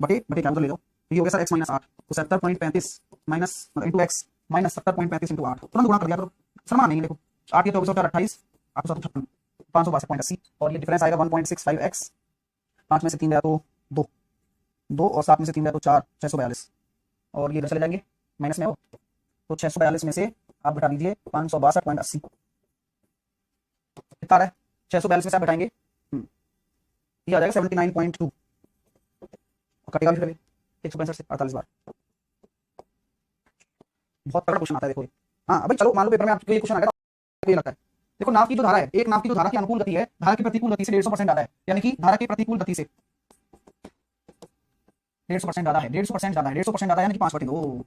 Speaker 1: बटे क्या उधर ले जाओ, ये हो गया सर x माइनस 8, तो 70.35 minus into x minus 70.35 into 8, तुरंत गुणा कर दिया करो, समान नहीं देखो 8 ये 24 और 28 856 562.80, और ये डिफरेंस आएगा 1.65x, 5 में से 3 गया तो 2 और 7 में से 3 गया तो 4, 642, और ये इधर चले जाएंगे माइनस में हो, तो 642 में से आप घटा दीजिए 562.80, कितना है 642 में से आप घटाएंगे ये आ जाएगा 79.2, कटेगा भी फिर 165 से 48 बार। बहुत तगड़ा क्वेश्चन आता है देखो। हाँ भाई चलो मान लो पेपर में आपको ये क्वेश्चन आ गया, ये लगता है देखो, नाव की जो धारा है, एक नाव की जो धारा की अनुकूल गति है धारा की प्रतिकूल गति से 150% ज्यादा है, यानी कि धारा की प्रतिकूल गति से 150% ज्यादा है, 150% ज्यादा है, 150% ज्यादा यानी कि 5/2।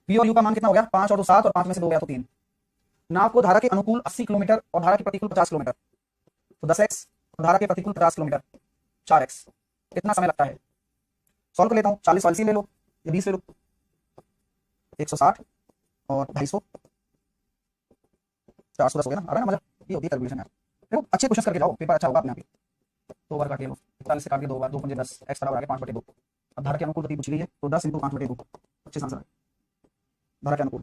Speaker 1: पी और यू का मान कितना हो गया 5 और 2 7, और 5 में से 2 गया तो 3। नाव को धारा के अनुकूल 80 किलोमीटर और धारा के प्रतिकूल 50 किलोमीटर, तो 10x, धारा के प्रतिकूल 50 किलोमीटर 4x, कितना समय लगता है। सॉल्व कर लेता हूँ, 40 वाली ले लो, ये 20 ले लो, 160 और 250, 410 हो गया ना, आ रहा है ना मजा, ये होती है कैलकुलेशन यार। देखो अच्छे क्वेश्चन करके जाओ, पेपर अच्छा होगा अपने आप ही। 2 बार काट लो, 41 से काट के 2 बार, 2 पंजे 10, x बराबर आ गया 5/2। अब धारा के अनुकूल गति पूछ ली है, तो 10 इंटू 5/2, अच्छे आंसर है धारा के अनुकूल।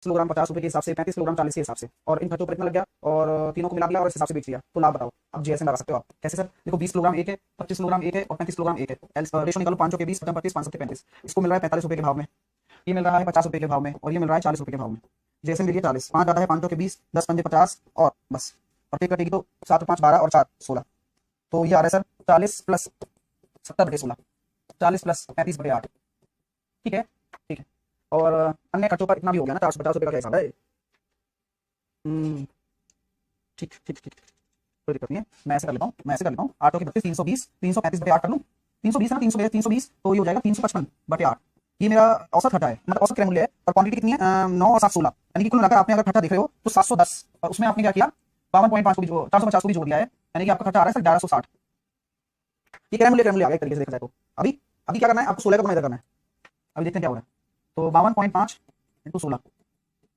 Speaker 1: किलोग्राम 50 रुपए के हिसाब से, 35 किलोग्राम 40 के हिसाब से, और इन खर्चों पर इतना लग गया, और तीनों को मिला दिया और इस हिसाब से बेच दिया, तो लाभ बताओ। अब जीएसएम लगा सकते हो आप, कैसे सर, देखो 20 किलोग्राम एक है, 25 किलोग्राम एक है, और 35 किलोग्राम एक है, रेशो निकालो 5 के 20 25 5 35, इसको मिल रहा है 45 रुपए के भाव में, ये मिल रहा है 50 रुपए के भाव में, और ये मिल रहा है 40 रुपए के भाव में। जीएसएम मिलिए 40, 5 आता है 5 के 20, 10 पंजे 50, और बस प्रत्येक कटेगी तो 7 और 5 12 और 4 16, तो ये आ रहा है सर 40 प्लस 70/16, 40 प्लस 35/8, ठीक है ठीक है। और अन्य खर्चों पर इतना भी हो गया ना, 450 रुपए का क्या हिसाब है। ठीक ठीक ठीक। कोई दिक्कत नहीं है, मैं ऐसे कर लेता हूँ, मैं ऐसे कर लेता हूँ। 8 की 32, 320, 335/8 कर लूँ, 320 है ना, 320, तो ये हो जाएगा 355/8। ये मेरा औसत खटा है, मतलब औसत क्रय मूल्य है, और क्वांटिटी कितनी है 9 और 7 16, यानी कि कुल मिलाकर आपने अगर खटा देख रहे हो तो 710, और उसमें आपने क्या किया 52.5 को भी 450 को भी जोड़ दिया है, यानी कि आपका खर्चा आ रहा है सर 1160। ये क्रय मूल्य आ गया एक तरीके से देखा जाए तो। अभी अभी क्या करना है आपको, 16 का गुना इधर करना है। अभी देखते हैं क्या हो रहा है। तो 52.5 इंटू 16,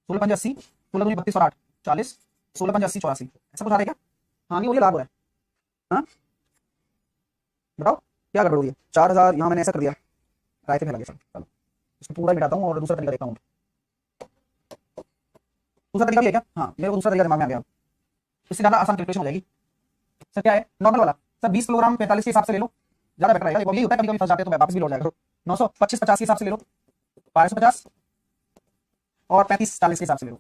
Speaker 1: 16 पंजे 80, 16 दूनी 32 और 8 40, 16 पंजे 80 84, ऐसा कुछ आ रहा है क्या? हाँ नहीं, मुझे लाभ हो रहा है। हाँ बताओ क्या गड़बड़ हुई है? 4000 यहाँ मैंने ऐसा कर दिया, रायते में लगे सर। चलो इसको पूरा मिटाता हूँ और दूसरा तरीका देखता हूँ। दूसरा तरीका भी है क्या? हाँ मेरे को दूसरा तरीका दिमाग में आ गया, इससे ज्यादा आसान कैलकुलेशन हो जाएगी। सर क्या है नॉर्मल वाला? सर 20 किलोग्राम 45 के हिसाब से ले लो, ज्यादा बेटर रहेगा। यही होता है, कभी कभी फंस जाते हैं तो वापस भी लौट जाएगा। 925 50 के हिसाब से ले लो, 1250 और 35 40 के हिसाब से ले लो,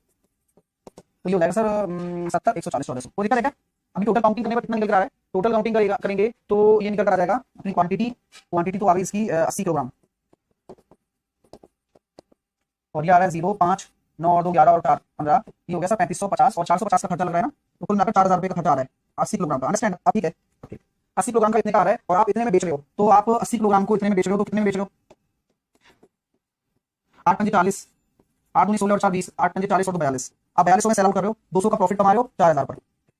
Speaker 1: तो ये हो जाएगा सर 70 140 1400। कोई दिक्कत है क्या? अभी टोटल काउंटिंग करने पर कितना निकल रहा है? टोटल काउंटिंग करेंगे तो ये निकल कर आ जाएगा अपनी क्वांटिटी तो आ गई इसकी 80 किलोग्राम, और ये आ रहा है 0 5 9 और 2 11 और 4 15, ये हो गया सर 3550, और 450 का खर्चा लग रहा है ना, तो कुल मिलाकर 4000 रुपये का खर्चा आ रहा है 80 किलोग्राम का। अंडरस्टैंड? आप ठीक है, 80 किलोग्राम का इतने का आ रहा है, और आप इतने में बेच रहे हो, तो आप 80 किलोग्राम को इतने में बेच रहे हो, तो कितने में बेच रहे हो? 8 पंजे 40, 8 दूनी 16 और 4 20, 8 पंजे 40 और 2 42, आप 4200 में सेल आउट कर रहे हो, 200 का प्रॉफिट कमा रहे हो 4000 पर।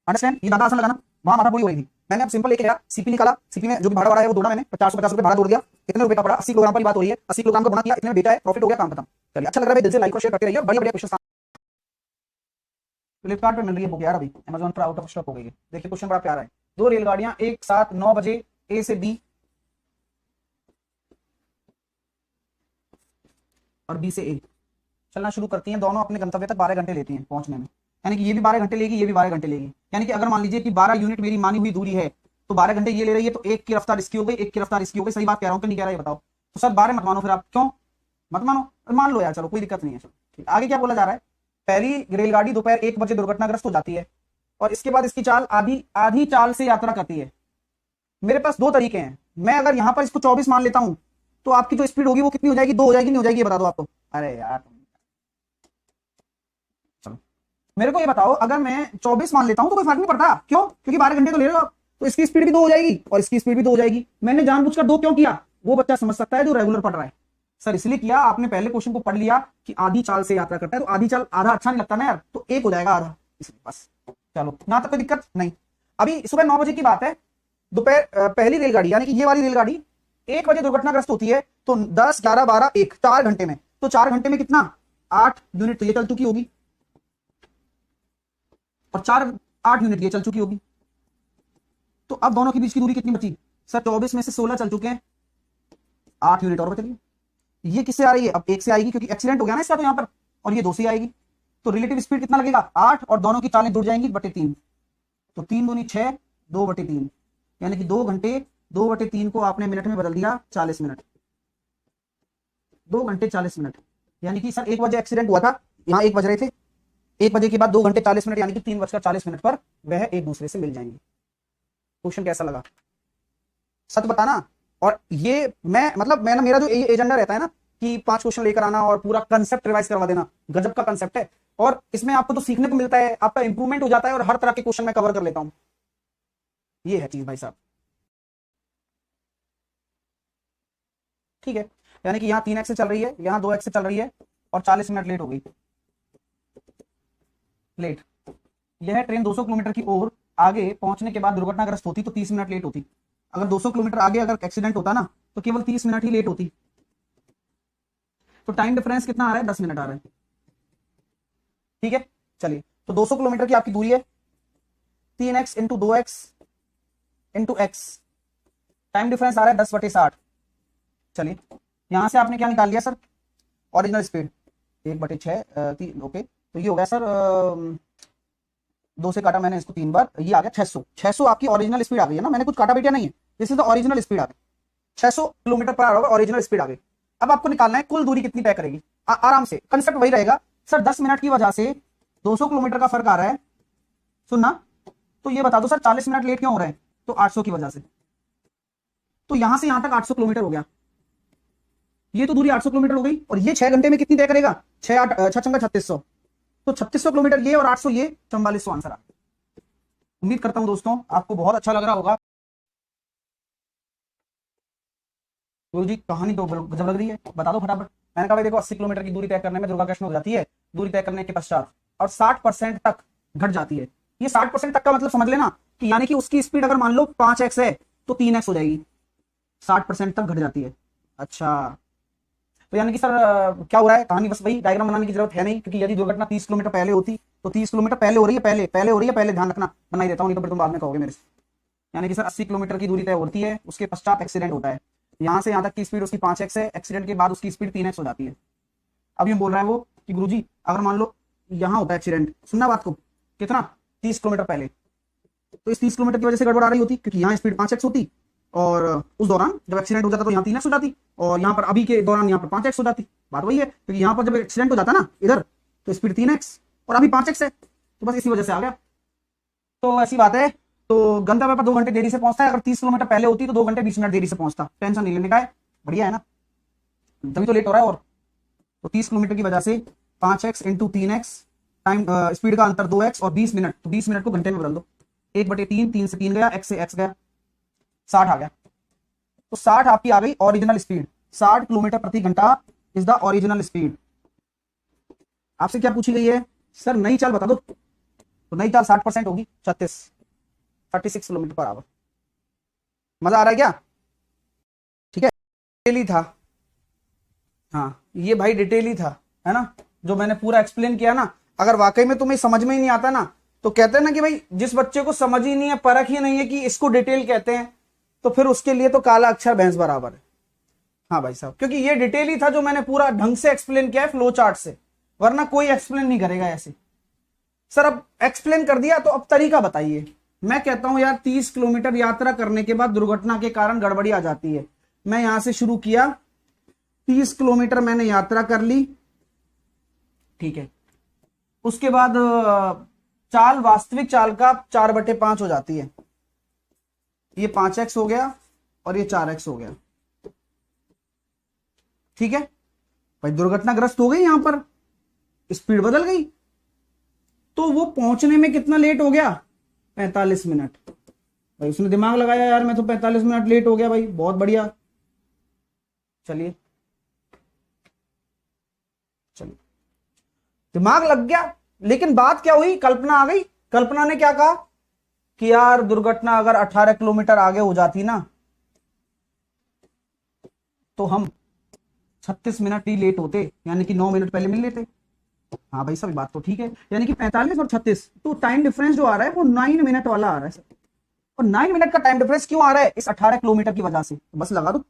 Speaker 1: अंडरस्टैंड? ये ज्यादा आसान लगा ना? वहां माथा पूरी हो रही थी, मैंने अब सिंपल लेके गया, सीपी निकाला, सीपी में जो भी भाड़ा है वो जोड़ा मैंने, 450 रुपए भाड़ा जोड़ दिया, इतने रुपए का पड़ा, 80 किलोग्राम पर बात हो रही है, 80 किलोग्राम का गुणा किया, इतने में बेचा है, प्रॉफिट हो गया, काम खत्म। चलिए अच्छा लग रहा है, दिल से लाइक और शेयर करते रहिए, बढ़िया बढ़िया क्वेश्चन फ्लिपकार्ट पे मिल रही है बुक यार, अभी अमेज़न पर आउट ऑफ स्टॉक हो गई है। देखिए क्वेश्चन बड़ा प्यारा है। 2 रेलगाड़ियां एक साथ 9 बजे ए से बी और बी से ए चलना शुरू करती हैं, दोनों अपने गंतव्य तक 12 घंटे लेती हैं पहुंचने में, यानी कि ये भी 12 घंटे लेगी, ये भी 12 घंटे लेगी। यानी कि अगर मान लीजिए कि 12 यूनिट मेरी मानी हुई दूरी है, तो 12 घंटे ये ले रही है, तो एक की रफ्तार इसकी हो गई, एक की रफ्तार इसकी हो गई। सही बात कह रहा हूं कि नहीं कह रहा है बताओ? तो सर 12 मत मानो, फिर आप क्यों मत मानो? मान लो यार, चलो कोई दिक्कत नहीं है। चलो आगे क्या बोला जा रहा है? पहली रेलगाड़ी दोपहर 1 बजे दुर्घटनाग्रस्त हो जाती है, और इसके बाद इसकी चाल आधी चाल से यात्रा करती है। मेरे पास 2 तरीके हैं, मैं अगर यहां पर इसको 24 मान लेता हूं, तो आपकी जो स्पीड होगी वो कितनी हो जाएगी? 2 हो जाएगी, नहीं हो जाएगी? ये बता दो आपको। अरे यार चलो मेरे को ये बताओ, अगर मैं 24 मान लेता हूं तो कोई फर्क नहीं पड़ता, क्यों? क्योंकि 12 घंटे तो ले रहे हो आप, तो इसकी स्पीड भी 2 हो जाएगी और इसकी स्पीड भी 2 हो जाएगी। मैंने जानबूझकर 2 क्यों किया? वो बच्चा समझ सकता है जो रेगुलर पढ़ रहा है। सर इसलिए किया, आपने पहले क्वेश्चन को पढ़ लिया कि आधी चाल से यात्रा करता है, तो आधी चाल आधा अच्छा नहीं लगता ना यार, तो 1 हो जाएगा आधा, इसलिए बस। चलो ना तक कोई दिक्कत नहीं। अभी सुबह 9 बजे की बात है, दोपहर पहली रेलगाड़ी यानी कि ये वाली रेलगाड़ी 1 बजे दुर्घटनाग्रस्त होती है, तो 10 11 12 1 4 घंटे में, तो 4 घंटे में कितना? 8 यूनिट तो ये चल चुकी होगी, और 8 यूनिट ये चल चुकी होगी। तो अब दोनों के बीच की दूरी कितनी बची? सर 24 में से 16 चल चुके हैं, 8 यूनिट और बचेगी। ये किससे आ रही है? अब 1 से आएगी, क्योंकि एक्सीडेंट हो गया ना इसका तो यहां पर, और ये 2 से आएगी, तो रिलेटिव स्पीड कितना लगेगा? 8, और दोनों की चालें जुड़ जाएंगी बटे 3, तो 3 दूनी 6 2 बटे 3, यानी कि 2 घंटे 2 बटे 3 को आपने मिनट में बदल दिया 40 मिनट, 2 घंटे 40 मिनट। यानी कि सर 1 बजे एक्सीडेंट हुआ था, यहाँ 1 बज रहे थे, 1 बजे के बाद 2 घंटे 40 मिनट यानी कि 3:40 पर वह एक दूसरे से मिल जाएंगे। क्वेश्चन कैसा लगा? सच बताना। और ये मैं मेरा जो एजेंडा रहता है ना कि 5 क्वेश्चन लेकर आना और पूरा कंसेप्ट रिवाइज करवा देना, गजब का कंसेप्ट है, और इसमें आपको तो सीखने को मिलता है, आपका इंप्रूवमेंट हो जाता है, और हर तरह के क्वेश्चन मैं कवर कर लेता हूं। ये है चीज भाई साहब, ठीक है। यानी कि यहाँ 3x से चल रही है, यहाँ 2x से चल रही है, और 40 मिनट लेट हो गई। लेट यह ट्रेन 200 किलोमीटर की ओर आगे पहुंचने के बाद दुर्घटनाग्रस्त होती तो 30 मिनट लेट होती। अगर 200 किलोमीटर आगे अगर एक्सीडेंट होता ना, तो केवल 30 मिनट ही लेट होती। तो टाइम डिफरेंस कितना आ रहा है? 10 मिनट आ रहा है, ठीक है। चलिए, तो 200 किलोमीटर की आपकी दूरी है, 3x into 2x into x, time difference आ रहा है 10/60। चलिए यहां से आपने क्या निकाल लिया सर? ओरिजिनल स्पीड 1/6 ओके, तो ये हो गया सर 2 से काटा मैंने इसको 3 बार, ये आ गया 600 आपकी ओरिजिनल स्पीड आ गई है ना, मैंने कुछ काटा बेटा नहीं है, this is the original speed आ गई, 600 kilometre per hour original speed आ गई। अब आपको निकालना है कुल दूरी कितनी तय करेगी। आराम से कंसेप्ट वही रहेगा सर, 10 मिनट की वजह से 200 किलोमीटर का फर्क आ रहा है, सुनना। तो ये बता दो सर 40 मिनट लेट क्यों हो रहे हैं? तो 800 की वजह से। तो यहां से यहां तक 800 किलोमीटर हो गया, ये तो दूरी 800 किलोमीटर हो गई, और ये 6 घंटे में कितनी तय करेगा? 6 8 6 3600, तो 3600 किलोमीटर ये और 800 ये, 4400 आंसर आ गया। उम्मीद करता हूं दोस्तों आपको बहुत अच्छा लग रहा होगा। गुरु जी कहानी तो गजब लग रही है, बता दो फटाफट। मैंने कहा भाई देखो 80 किलोमीटर की दूरी तय करने में दुर्गा कृष्ण हो जाती है, दूरी तय करने के पश्चात, और 60% तक घट जाती है। ये 60% तक का मतलब समझ लेना कि यानी कि उसकी स्पीड अगर मान लो 5x है तो 3x हो जाएगी, 60% तक घट जाती है। अच्छा, तो यानी कि सर क्या हो रहा है, कहानी बस वही, डायग्राम बनाने की जरूरत है नहीं, क्योंकि यदि दुर्घटना 30 किलोमीटर पहले होती तो 30 किलोमीटर पहले हो रही है, पहले हो रही है, पहले ध्यान रखना, बना ही देता हूँ नहीं तो फिर तुम बाद में कहोगे मेरे से। यानी कि सर 80 किलोमीटर की दूरी तय होती है, उसके पश्चात एक्सीडेंट होता है, यहां से यहां तक की स्पीड उसकी 5x है, एक्सीडेंट के बाद उसकी स्पीड 3x हो जाती है। अब ये बोल रहा है वो कि गुरुजी अगर मान लो यहां होता है एक्सीडेंट, सुनना बात को, कितना 30 किलोमीटर पहले, तो इस 30 किलोमीटर की वजह से गड़बड़ आ रही होती, क्योंकि यहाँ स्पीड 5x होती, और उस दौरान जब एक्सीडेंट हो जाता तो यहाँ 3x हो जाती, और यहाँ पर अभी के दौरान यहाँ पर 5x हो जाती। बात वही है, क्योंकि यहाँ पर जब एक्सीडेंट हो जाता ना इधर तो स्पीड 3x और अभी 5x है, तो बस इसी वजह से आ गया। तो ऐसी बात है, तो गंतव्य पर 2 घंटे देरी से पहुंचता है, अगर 30 किलोमीटर पहले होती तो 2 घंटे 20 मिनट देरी से पहुंचता, टेंशन नहीं लेने का है, बढ़िया है ना, तभी तो लेट हो रहा है। और तो 30 किलोमीटर की वजह से 5x into 3x, time speed का अंतर 2x और 20 मिनट, तो 20 मिनट को घंटे में बदल दो, 1/3, 3 से 3 गया, x से x गया, 60 आ गया। तो 60 आपकी आ गई ओरिजिनल स्पीड, 60 किलोमीटर प्रति घंटा इज द ओरिजिनल स्पीड। आपसे क्या पूछी गई है, सर नई चाल बता दो, तो नई चाल 60% होगी, 36 किलोमीटर पर आवर। मजा आ रहा है क्या? ठीक है, डिटेल ही था, हाँ ये भाई डिटेल ही था, है ना, जो मैंने पूरा एक्सप्लेन किया ना। अगर वाकई में तुम्हें समझ में ही नहीं आता ना, तो कहते हैं ना कि भाई जिस बच्चे को समझ ही नहीं है, परख ही नहीं है कि इसको डिटेल कहते हैं, तो फिर उसके लिए तो काला अक्षर भैंस बराबर है। हाँ भाई साहब, क्योंकि ये डिटेल ही था जो मैंने पूरा ढंग से एक्सप्लेन किया है फ्लो चार्ट से, वरना कोई एक्सप्लेन नहीं करेगा ऐसे। सर अब एक्सप्लेन कर दिया तो अब तरीका बताइए। मैं कहता हूं यार 30 किलोमीटर यात्रा करने के बाद दुर्घटना के कारण गड़बड़ी आ जाती है। मैं यहां से शुरू किया, 30 किलोमीटर मैंने यात्रा कर ली, ठीक है, उसके बाद चाल वास्तविक चाल का 4/5 हो जाती है, ये 5x हो गया और ये 4x हो गया, ठीक है भाई। दुर्घटनाग्रस्त हो गई, यहां पर स्पीड बदल गई, तो वो पहुंचने में कितना लेट हो गया, 45 मिनट। भाई उसने दिमाग लगाया यार, मैं तो 45 मिनट लेट हो गया भाई, बहुत बढ़िया। चलिए दिमाग लग गया, लेकिन बात क्या हुई, कल्पना आ गई। कल्पना ने क्या कहा कि यार दुर्घटना अगर 18 किलोमीटर आगे हो जाती ना, तो हम 36 मिनट ही लेट होते, यानी कि 9 मिनट पहले मिल लेते। हाँ भाई सभी बात तो ठीक है, यानी कि 45 और 36, तो टाइम डिफरेंस जो आ रहा है वो 9 मिनट वाला आ रहा है सर। और 9 मिनट का टाइम डिफरेंस क्यों आ रहा है, इस 18 किलोमीटर की वजह से, बस लगा दो।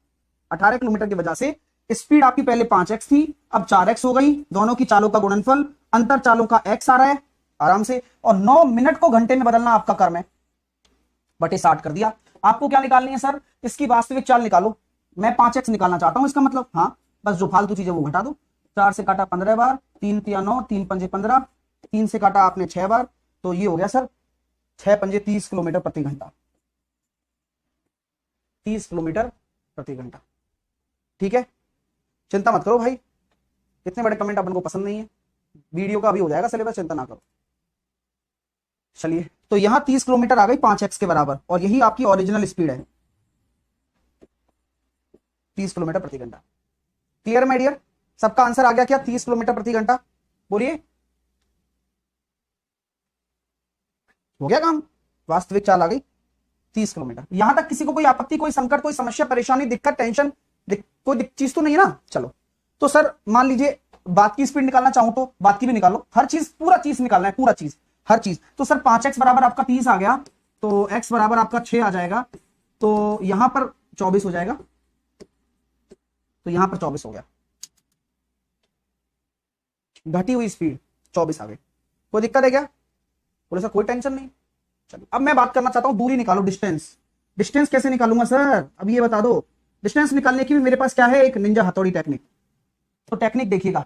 Speaker 1: 18 किलोमीटर की वजह से स्पीड आपकी पहले 5x थी, अब 4x हो गई, दोनों की चालों का गुणनफल, अंतर चालों का x आ रहा है आराम से, और 9 मिनट को घंटे में बदलना आपका कर्म है, बटे 60 कर दिया। आपको क्या निकालनी है सर, इसकी वास्तविक चाल निकालो। मैं 5x निकालना चाहता हूं, इसका मतलब, हाँ बस जो फालतू चीज है वो घटा दो। 4 से काटा 15 बार, 3 तिया 9, 3 पंजे 15, 3 से काटा आपने 6 बार, तो ये हो गया सर 6 पंजे 30 किलोमीटर प्रति घंटा, 30 किलोमीटर प्रति घंटा, ठीक है। चिंता मत करो भाई, इतने बड़े कमेंट अपन को पसंद नहीं है, वीडियो का अभी हो जाएगा सिलेबस, चिंता ना करो। चलिए, तो यहां 30 किलोमीटर आ गई 5x के बराबर, और यही आपकी ओरिजिनल स्पीड है, 30 किलोमीटर प्रति घंटा। क्लियर माय डियर, सबका आंसर आ गया क्या, 30 किलोमीटर प्रति घंटा? बोलिए, हो गया काम, वास्तविक चाल आ गई 30 किलोमीटर। यहां तक किसी को कोई आपत्ति, कोई संकट, कोई समस्या, परेशानी, दिक्कत, टेंशन, कोई चीज तो नहीं है ना? चलो, तो सर मान लीजिए बात की स्पीड निकालना चाहूं तो बात की भी निकालो, हर चीज पूरा चीज निकालना है, पूरा चीज हर चीज। तो सर 5x बराबर आपका 30 आ गया, तो x बराबर आपका 6 आ जाएगा, तो यहां पर 24 हो जाएगा, तो यहां पर 24 हो गया, घटी हुई स्पीड 24 आ गई। कोई दिक्कत है क्या? बोले सर कोई टेंशन नहीं। चलो अब मैं बात करना चाहता हूं, दूरी निकालो, डिस्टेंस। डिस्टेंस कैसे निकालूंगा सर, अब ये बता दो। डिस्टेंस निकालने की भी मेरे पास क्या है, एक निंजा हथौड़ी टेक्निक। तो टेक्निक देखिएगा,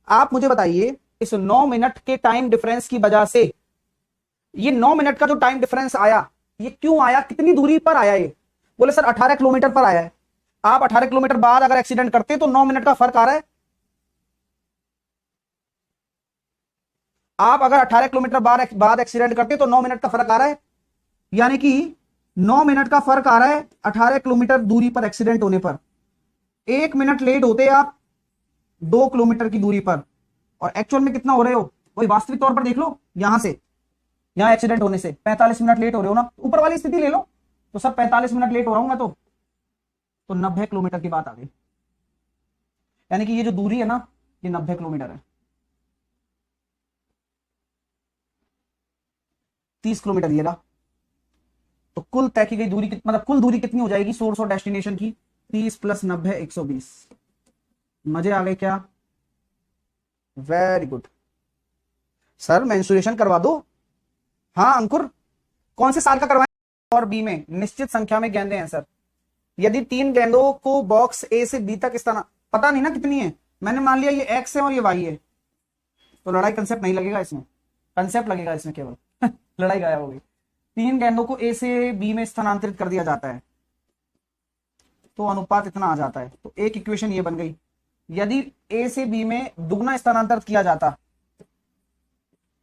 Speaker 1: आप मुझे बताइए इस 9 मिनट के टाइम डिफरेंस की वजह से, ये 9 मिनट का जो टाइम डिफरेंस आया, ये क्यों आया, कितनी दूरी पर आया ये? बोले सर 18 किलोमीटर पर आया है। आप 18 किलोमीटर बाद अगर एक्सीडेंट करते तो 9 मिनट का फर्क आ रहा है। आप अगर 18 किलोमीटर बाद एक्सीडेंट करते तो 9 मिनट का फर्क आ रहा है, यानी कि 9 मिनट का फर्क आ रहा है 18 किलोमीटर दूरी पर एक्सीडेंट होने पर। 1 मिनट लेट होते आप 2 किलोमीटर की दूरी पर, और एक्चुअल में कितना हो रहे हो वही वास्तविक तौर पर देख लो, यहां से यहां एक्सीडेंट होने से 45 मिनट लेट हो रहे हो ना, ऊपर वाली स्थिति ले लो तो सर 45 मिनट लेट हो रहा हूं मैं तो 90 किलोमीटर की बात आ गई, यानी कि ये जो दूरी है ना ये 90 किलोमीटर है। 30 किलोमीटर ये रहा, तो कुल तय की गई दूरी मतलब कुल दूरी कितनी हो जाएगी सोर्स और डेस्टिनेशन की, 30 प्लस 90 120। मजे आ गए क्या? वेरी गुड सर, मेंसुरेशन करवा दो। हाँ अंकुर, कौन से साल का करवाएं? और बी में निश्चित संख्या में गेंदें हैं सर। यदि 3 गेंदों को बॉक्स ए से बी तक पता नहीं ना कितनी है, मैंने मान लिया ये एक्स है और ये वाई है, तो लड़ाई कंसेप्ट नहीं लगेगा इसमें, कंसेप्ट लगेगा इसमें केवल लड़ाई गायब हो गई। 3 गेंदों को ए से बी में स्थानांतरित कर दिया जाता है तो अनुपात इतना आ जाता है, तो एक इक्वेशन ये बन गई। यदि ए से बी में दुगना स्थानांतरित किया जाता,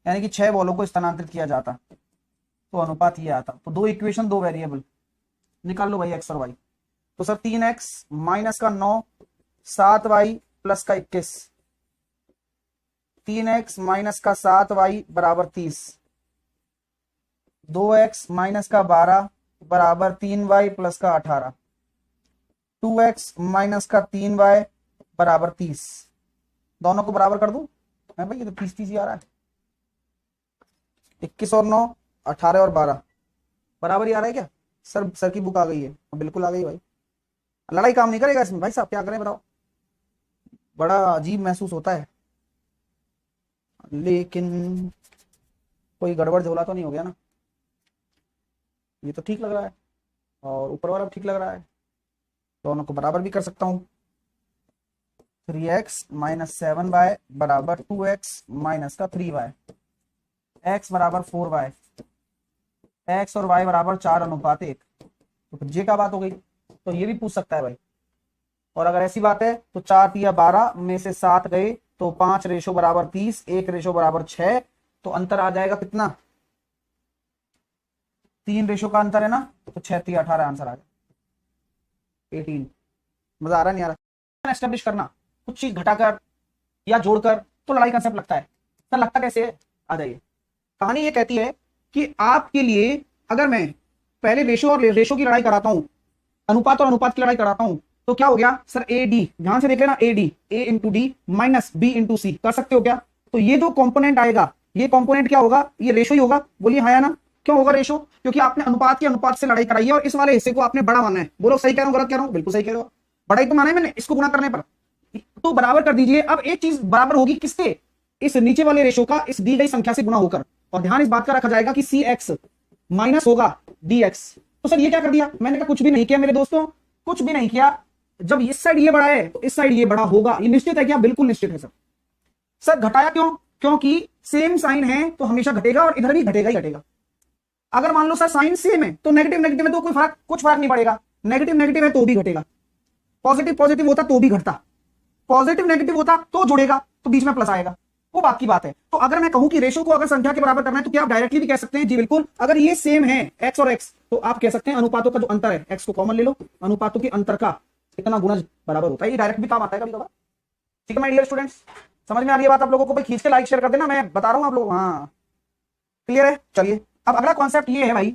Speaker 1: यानी कि 6 बॉलों को स्थानांतरित किया जाता, तो अनुपात ये आता। तो 2 इक्वेशन 2 वेरिएबल निकाल लो भाई, एक्स और वाई। तो सर 3x माइनस का 9 7y प्लस का 21, 3x माइनस का 7y बराबर 30, 2x माइनस का 12 बराबर 3y प्लस का 18, 2x माइनस का 3y बराबर 30। दोनों को बराबर कर दूं मैं भाई, ये तो 30 ही आ रहा है। 21 और 9 18 और 12 बराबर ही आ रहा है क्या? सर की बुक आ गई है, बिल्कुल आ गई भाई। लड़ाई काम नहीं करेगा इसमें भाई साहब, क्या करें बताओ, बड़ा अजीब महसूस होता है, लेकिन कोई गड़बड़ झोला तो नहीं हो गया ना? ये तो ठीक लग रहा है और ऊपर वाला भी ठीक लग रहा है, दोनों को बराबर भी कर सकता हूं। 3x माइनस 7y बराबर 2x माइनस का 3y, x बराबर 4y, x और y बराबर 4:1, तो जे का बात हो गई। तो ये भी पूछ सकता है भाई, और अगर ऐसी बात है तो 4 या 12 में से 7 गए तो 5 रेशो बराबर 30, 1 रेशो बराबर 6, तो अंतर आ जाएगा कितना? 3 रेशो का अंतर है ना, तो 6 3 18 आंसर आ जाएगा 18। मजा आ रहा नहीं आ रहा? एस्टेब्लिश करना कुछ चीज घटाकर या जोड़कर तो लड़ाई कंसेप्ट लगता है। सर लगता कैसे है? आ जाइए। कहानी ये कहती है कि आपके लिए अगर मैं पहले रेशो और रेशो की लड़ाई कराता हूं, अनुपात और अनुपात की लड़ाई कराता हूं, तो क्या हो गया सर? ए डी, ध्यान से देख लेना, A D, A into D minus B into C, कर सकते हो क्या? तो ये जो कंपोनेंट आएगा, ये कंपोनेंट क्या होगा? ये रेशो ही होगा। बोलिए हाँ या ना? क्यों होगा रेशो? क्योंकि आपने अनुपात की अनुपात से लड़ाई कराई है और इस वाले हिस्से को आपने बड़ा माना है। बोलो सही कह रहा हूं गलत कह रहा हूं? बिल्कुल सही कह रहे हो, बड़ा ही तो माना है मैंने इसको गुणा करने पर, तो बराबर कर दीजिए। अब एक चीज बराबर होगी किससे? इस नीचे वाले रेशो का इस दी गई संख्या से गुणा होकर, और ध्यान इस बात का रखा जाएगा कि सी एक्स माइनस होगा डी एक्स। तो सर ये क्या कर दिया? मैंने कहा कुछ भी नहीं किया मेरे दोस्तों, कुछ भी नहीं किया। जब इस साइड ये बड़ा है तो इस साइड ये बड़ा होगा, ये निश्चित है क्या? बिल्कुल निश्चित है सर। सर घटाया क्यों? क्योंकि सेम साइन है तो हमेशा घटेगा और इधर भी घटेगा ही घटेगा। अगर मान लो सर साइन सेम है तो नेगेटिव नेगेटिव में तो कुछ फर्क नहीं पड़ेगा, नेगेटिव नेगेटिव है तो भी घटेगा, पॉजिटिव पॉजिटिव होता तो भी घटता, पॉजिटिव नेगेटिव होता तो जुड़ेगा, तो बीच में प्लस आएगा, वो बात की बात है। तो अगर मैं कहूं कि रेशो को अगर संख्या के बराबर करना है तो क्या आप डायरेक्टली भी कह सकते हैं? जी बिल्कुल। अगर ये सेम है एक्स और एक्स, तो आप कह सकते हैं अनुपातों का जो अंतर है, एक्स को कॉमन ले लो, अनुपातों के अंतर का इतना गुना बराबर होता है। ये डायरेक्ट भी काम आता है कभी कभार। ठीक है माय डियर स्टूडेंट्स, समझ में आ रही है बात आप लोगों को? भाई खींच के लाइक शेयर कर देना, मैं बता रहा हूं आप लोग। हाँ क्लियर है? चलिए अब अगला कॉन्सेप्ट ये है भाई,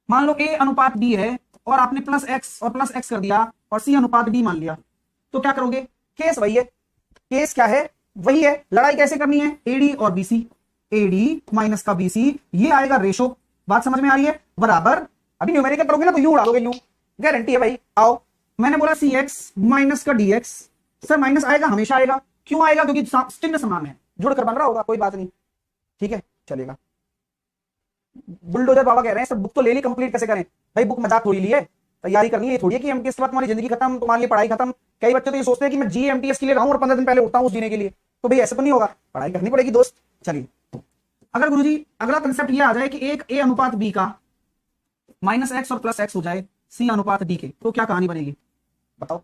Speaker 1: मान लो ए अनुपात बी है और आपने प्लस एक्स कर दिया और सी अनुपात डी मान लिया, तो क्या करोगे? केस वही है, केस क्या है? वही है। लड़ाई कैसे करनी है? एडी और बीसी, एडी माइनस का बीसी, ये आएगा रेशो। बात समझ में आ रही है? बराबर, अभी न्यूमेरिकल करोगे ना तो यू उड़ा दोगे, यू गारंटी है भाई। आओ, मैंने बोला सी एक्स माइनस का डी एक्स, सर माइनस आएगा, हमेशा आएगा। क्यों आएगा? क्योंकि चिन्ह समान है, जुड़कर बन रहा होगा, कोई बात नहीं। ठीक है चलेगा। बुलडोजर बाबा कह रहे हैं सर बुक तो ले ली, कंप्लीट कैसे करें? भाई बुक मजाक थोड़ी ली है, तैयारी करनी है। थोड़ी है कि एमटीएस के बाद तुम्हारी जिंदगी खत्म, तुम्हारे लिए पढ़ाई खत्म। कई बच्चे तो ये सोचते हैं कि मैं जी एमटीएस के लिए रहूं और 15 दिन पहले उठता हूं उस जीने के लिए, तो भाई ऐसा तो नहीं होगा, पढ़ाई करनी पड़ेगी दोस्त। चलिए अगर गुरुजी अगला कंसेप्ट ये आ जाए कि एक ए अनुपात बी का माइनस एक्स और प्लस एक्स हो जाए सी अनुपात डी के, तो क्या कहानी बनेगी बताओ?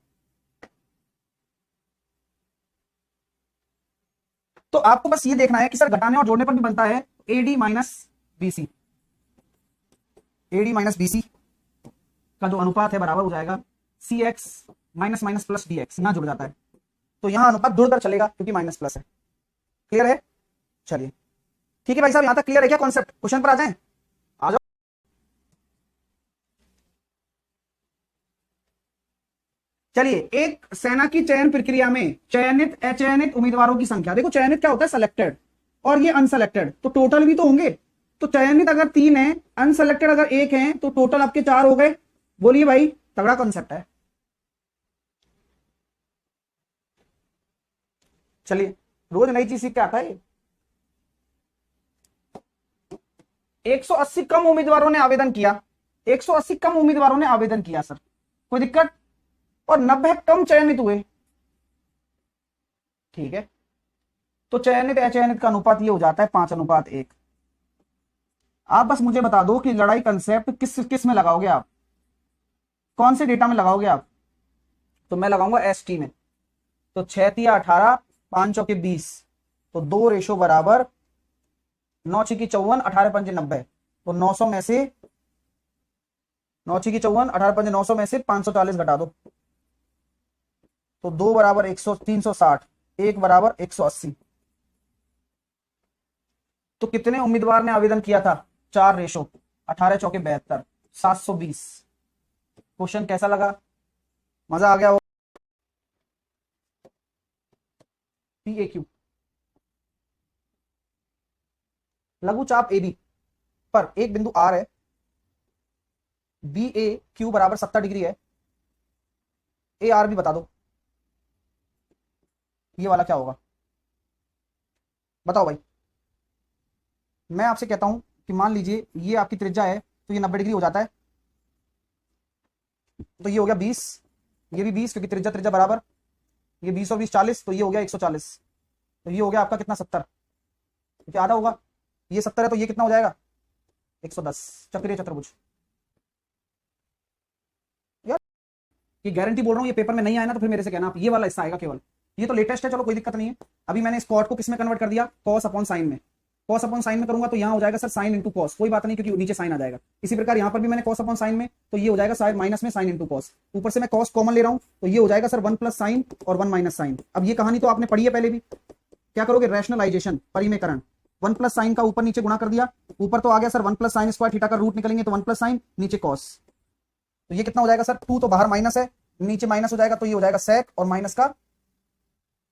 Speaker 1: तो आपको बस ये देखना है कि सर घटाने और जोड़ने पर भी बनता है AD minus BC. AD minus BC का जो अनुपात है बराबर हो जाएगा C X minus minus plus D X, यहां जुड़ जाता है तो यहां अनुपात जुड़कर चलेगा क्योंकि माइनस प्लस है। क्लियर है? चलिए ठीक है भाई साहब, यहां तक क्लियर है क्या कॉन्सेप्ट? क्वेश्चन पर आ जाएं, आ जाओ। चलिए, एक सेना की चयन प्रक्रिया में चयनित अचयनित उम्मीदवारों की संख्या, देखो चयनित क्या होता है? सेलेक्टेड, और ये अनसेलेक्टेड, तो टोटल भी तो होंगे। तो चयनित अगर 3 है, अनसेलेक्टेड अगर 1 है, तो टोटल आपके 4 हो गए। बोलिए भाई, तगड़ा कॉन्सेप्ट है। चलिए, रोज नई चीज सीख के आता है। 180 कम उम्मीदवारों ने आवेदन किया, 180 कम उम्मीदवारों ने आवेदन किया सर, कोई दिक्कत? और 90 कम चयनित हुए। ठीक है, तो चयनित अचयनित का अनुपात ये हो जाता है 5:1। आप बस मुझे बता दो कि लड़ाई कंसेप्ट किस किस में लगाओगे आप, कौन से डेटा में लगाओगे आप? तो मैं लगाऊंगा एसटी में। तो 6 या 18, 5 चौके 20, तो 2 रेशो बराबर 9 छकी 54, 18 पंजे 90, तो 900 में से 9 छकी 54, 18 पंजे 900 में से 540 घटा दो, तो 2 बराबर 100, 360, 1 बराबर 180। तो कितने उम्मीदवार ने आवेदन किया था? 4 रेशो, 18 चौके 72, 720। क्वेश्चन कैसा लगा? मजा आ गया हो? PAQ लघु चाप AB पर एक बिंदु R है, BAQ बराबर 70 डिग्री है, AR भी बता दो, ये वाला क्या होगा? बताओ भाई। मैं आपसे कहता हूं कि मान लीजिए ये आपकी त्रिज्या है, तो ये 90 डिग्री हो जाता है, तो ये हो गया 20, ये भी 20 क्योंकि त्रिज्या त्रिज्या बराबर, ये 20 और 20 40, तो ये हो गया 140, तो ये हो गया आपका कितना? 70, क्योंकि आधा होगा, ये 70 है, तो ये कितना हो जाएगा? 110। चक्रीय चतुर्भुज। यार ये गारंटी बोल रहा हूं, ये पेपर में नहीं आया ना तो फिर मेरे से कहना आप, ये वाला हिस्सा आएगा केवल, ये तो लेटेस्ट है, चलो कोई दिक्कत नहीं है। अभी मैंने इस कॉट को किस में कन्वर्ट कर दिया? कॉस अपॉन साइन में। कॉस अपॉन साइन में करूंगा तो यहां हो जाएगा सर साइन इंटू कॉस, कोई बात नहीं क्योंकि नीचे साइन आ जाएगा। इसी प्रकार यहां पर भी मैंने कॉस अपॉन साइन में, तो ये हो जाएगा साइन माइनस में साइन इंटू कॉस, ऊपर से मैं कॉस कॉमन ले रहा हूं, तो ये हो जाएगा सर 1 प्लस साइन और 1 माइनस साइन। अब ये कहानी तो आपने पढ़ी है पहले भी, क्या करोगे? रैशनलाइजेशन, परिमेयकरण। 1 प्लस साइन का ऊपर नीचे गुणा कर दिया, ऊपर तो आ गया sir 1 plus sine square, theta का रूट निकलेंगे तो 1 प्लस साइन, नीचे कॉस, तो ये कितना हो जाएगा सर? 2 तो बाहर माइनस है, नीचे माइनस हो जाएगा, तो ये हो जाएगा सेक और माइनस का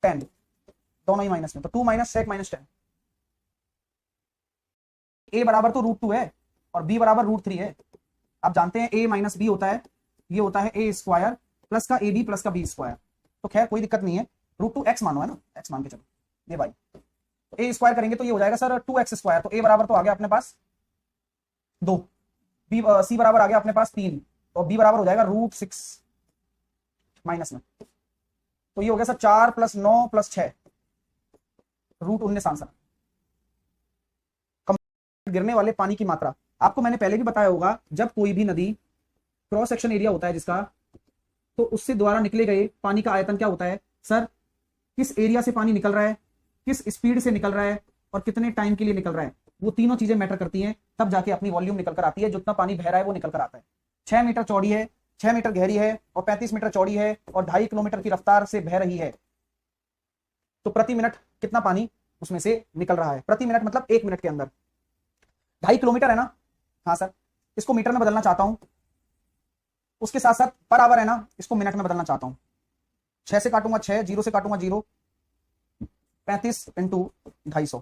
Speaker 1: tan, दोनों ही माइनस में, तो 2 minus sec minus tan। a बराबर तो √2 है और b बराबर √3 है। आप जानते हैं a माइनस बी होता है, ये होता है a स्क्वायर प्लस का ab प्लस का b स्क्वायर, तो खैर कोई दिक्कत नहीं है, √2 x मानो है ना, x मान के चलो, ये भाई तो a स्क्वायर करेंगे तो ये हो जाएगा सर 2x स्क्वायर, तो a बराबर तो आ गया अपने पास 2, b c बराबर आ गया अपने पास 3, और b बराबर हो जाएगा √6 माइनस में, तो ये हो गया सर 4 + 9 + 6, √19 आंसर। गिरने वाले पानी की मात्रा, आपको मैंने पहले भी बताया होगा, जब कोई भी नदी क्रॉस सेक्शन एरिया होता है जिसका, तो उससे द्वारा निकले गए पानी का आयतन क्या होता है सर? किस एरिया से पानी निकल रहा है, किस स्पीड से निकल रहा है, और कितने टाइम के लिए निकल रहा है, वो तीनों चीजें मैटर करती हैं, तब जाके अपनी वॉल्यूम निकल कर आती है। जितना पानी बह रहा है वो निकल कर आता है। 6 मीटर चौड़ी है, 6 मीटर गहरी है और 35 मीटर चौड़ी है और 2.5 किलोमीटर की रफ्तार से बह रही है, तो प्रति मिनट कितना पानी उसमें से निकल रहा है? प्रति मिनट मतलब 1 मिनट के अंदर। 2.5 किलोमीटर है ना, हाँ सर, इसको मीटर में बदलना चाहता हूं, उसके साथ साथ पर आवर है ना, इसको मिनट में बदलना चाहता हूं। 6 से काटूंगा 6, 0 से काटूंगा 0, 35 इंटू 250,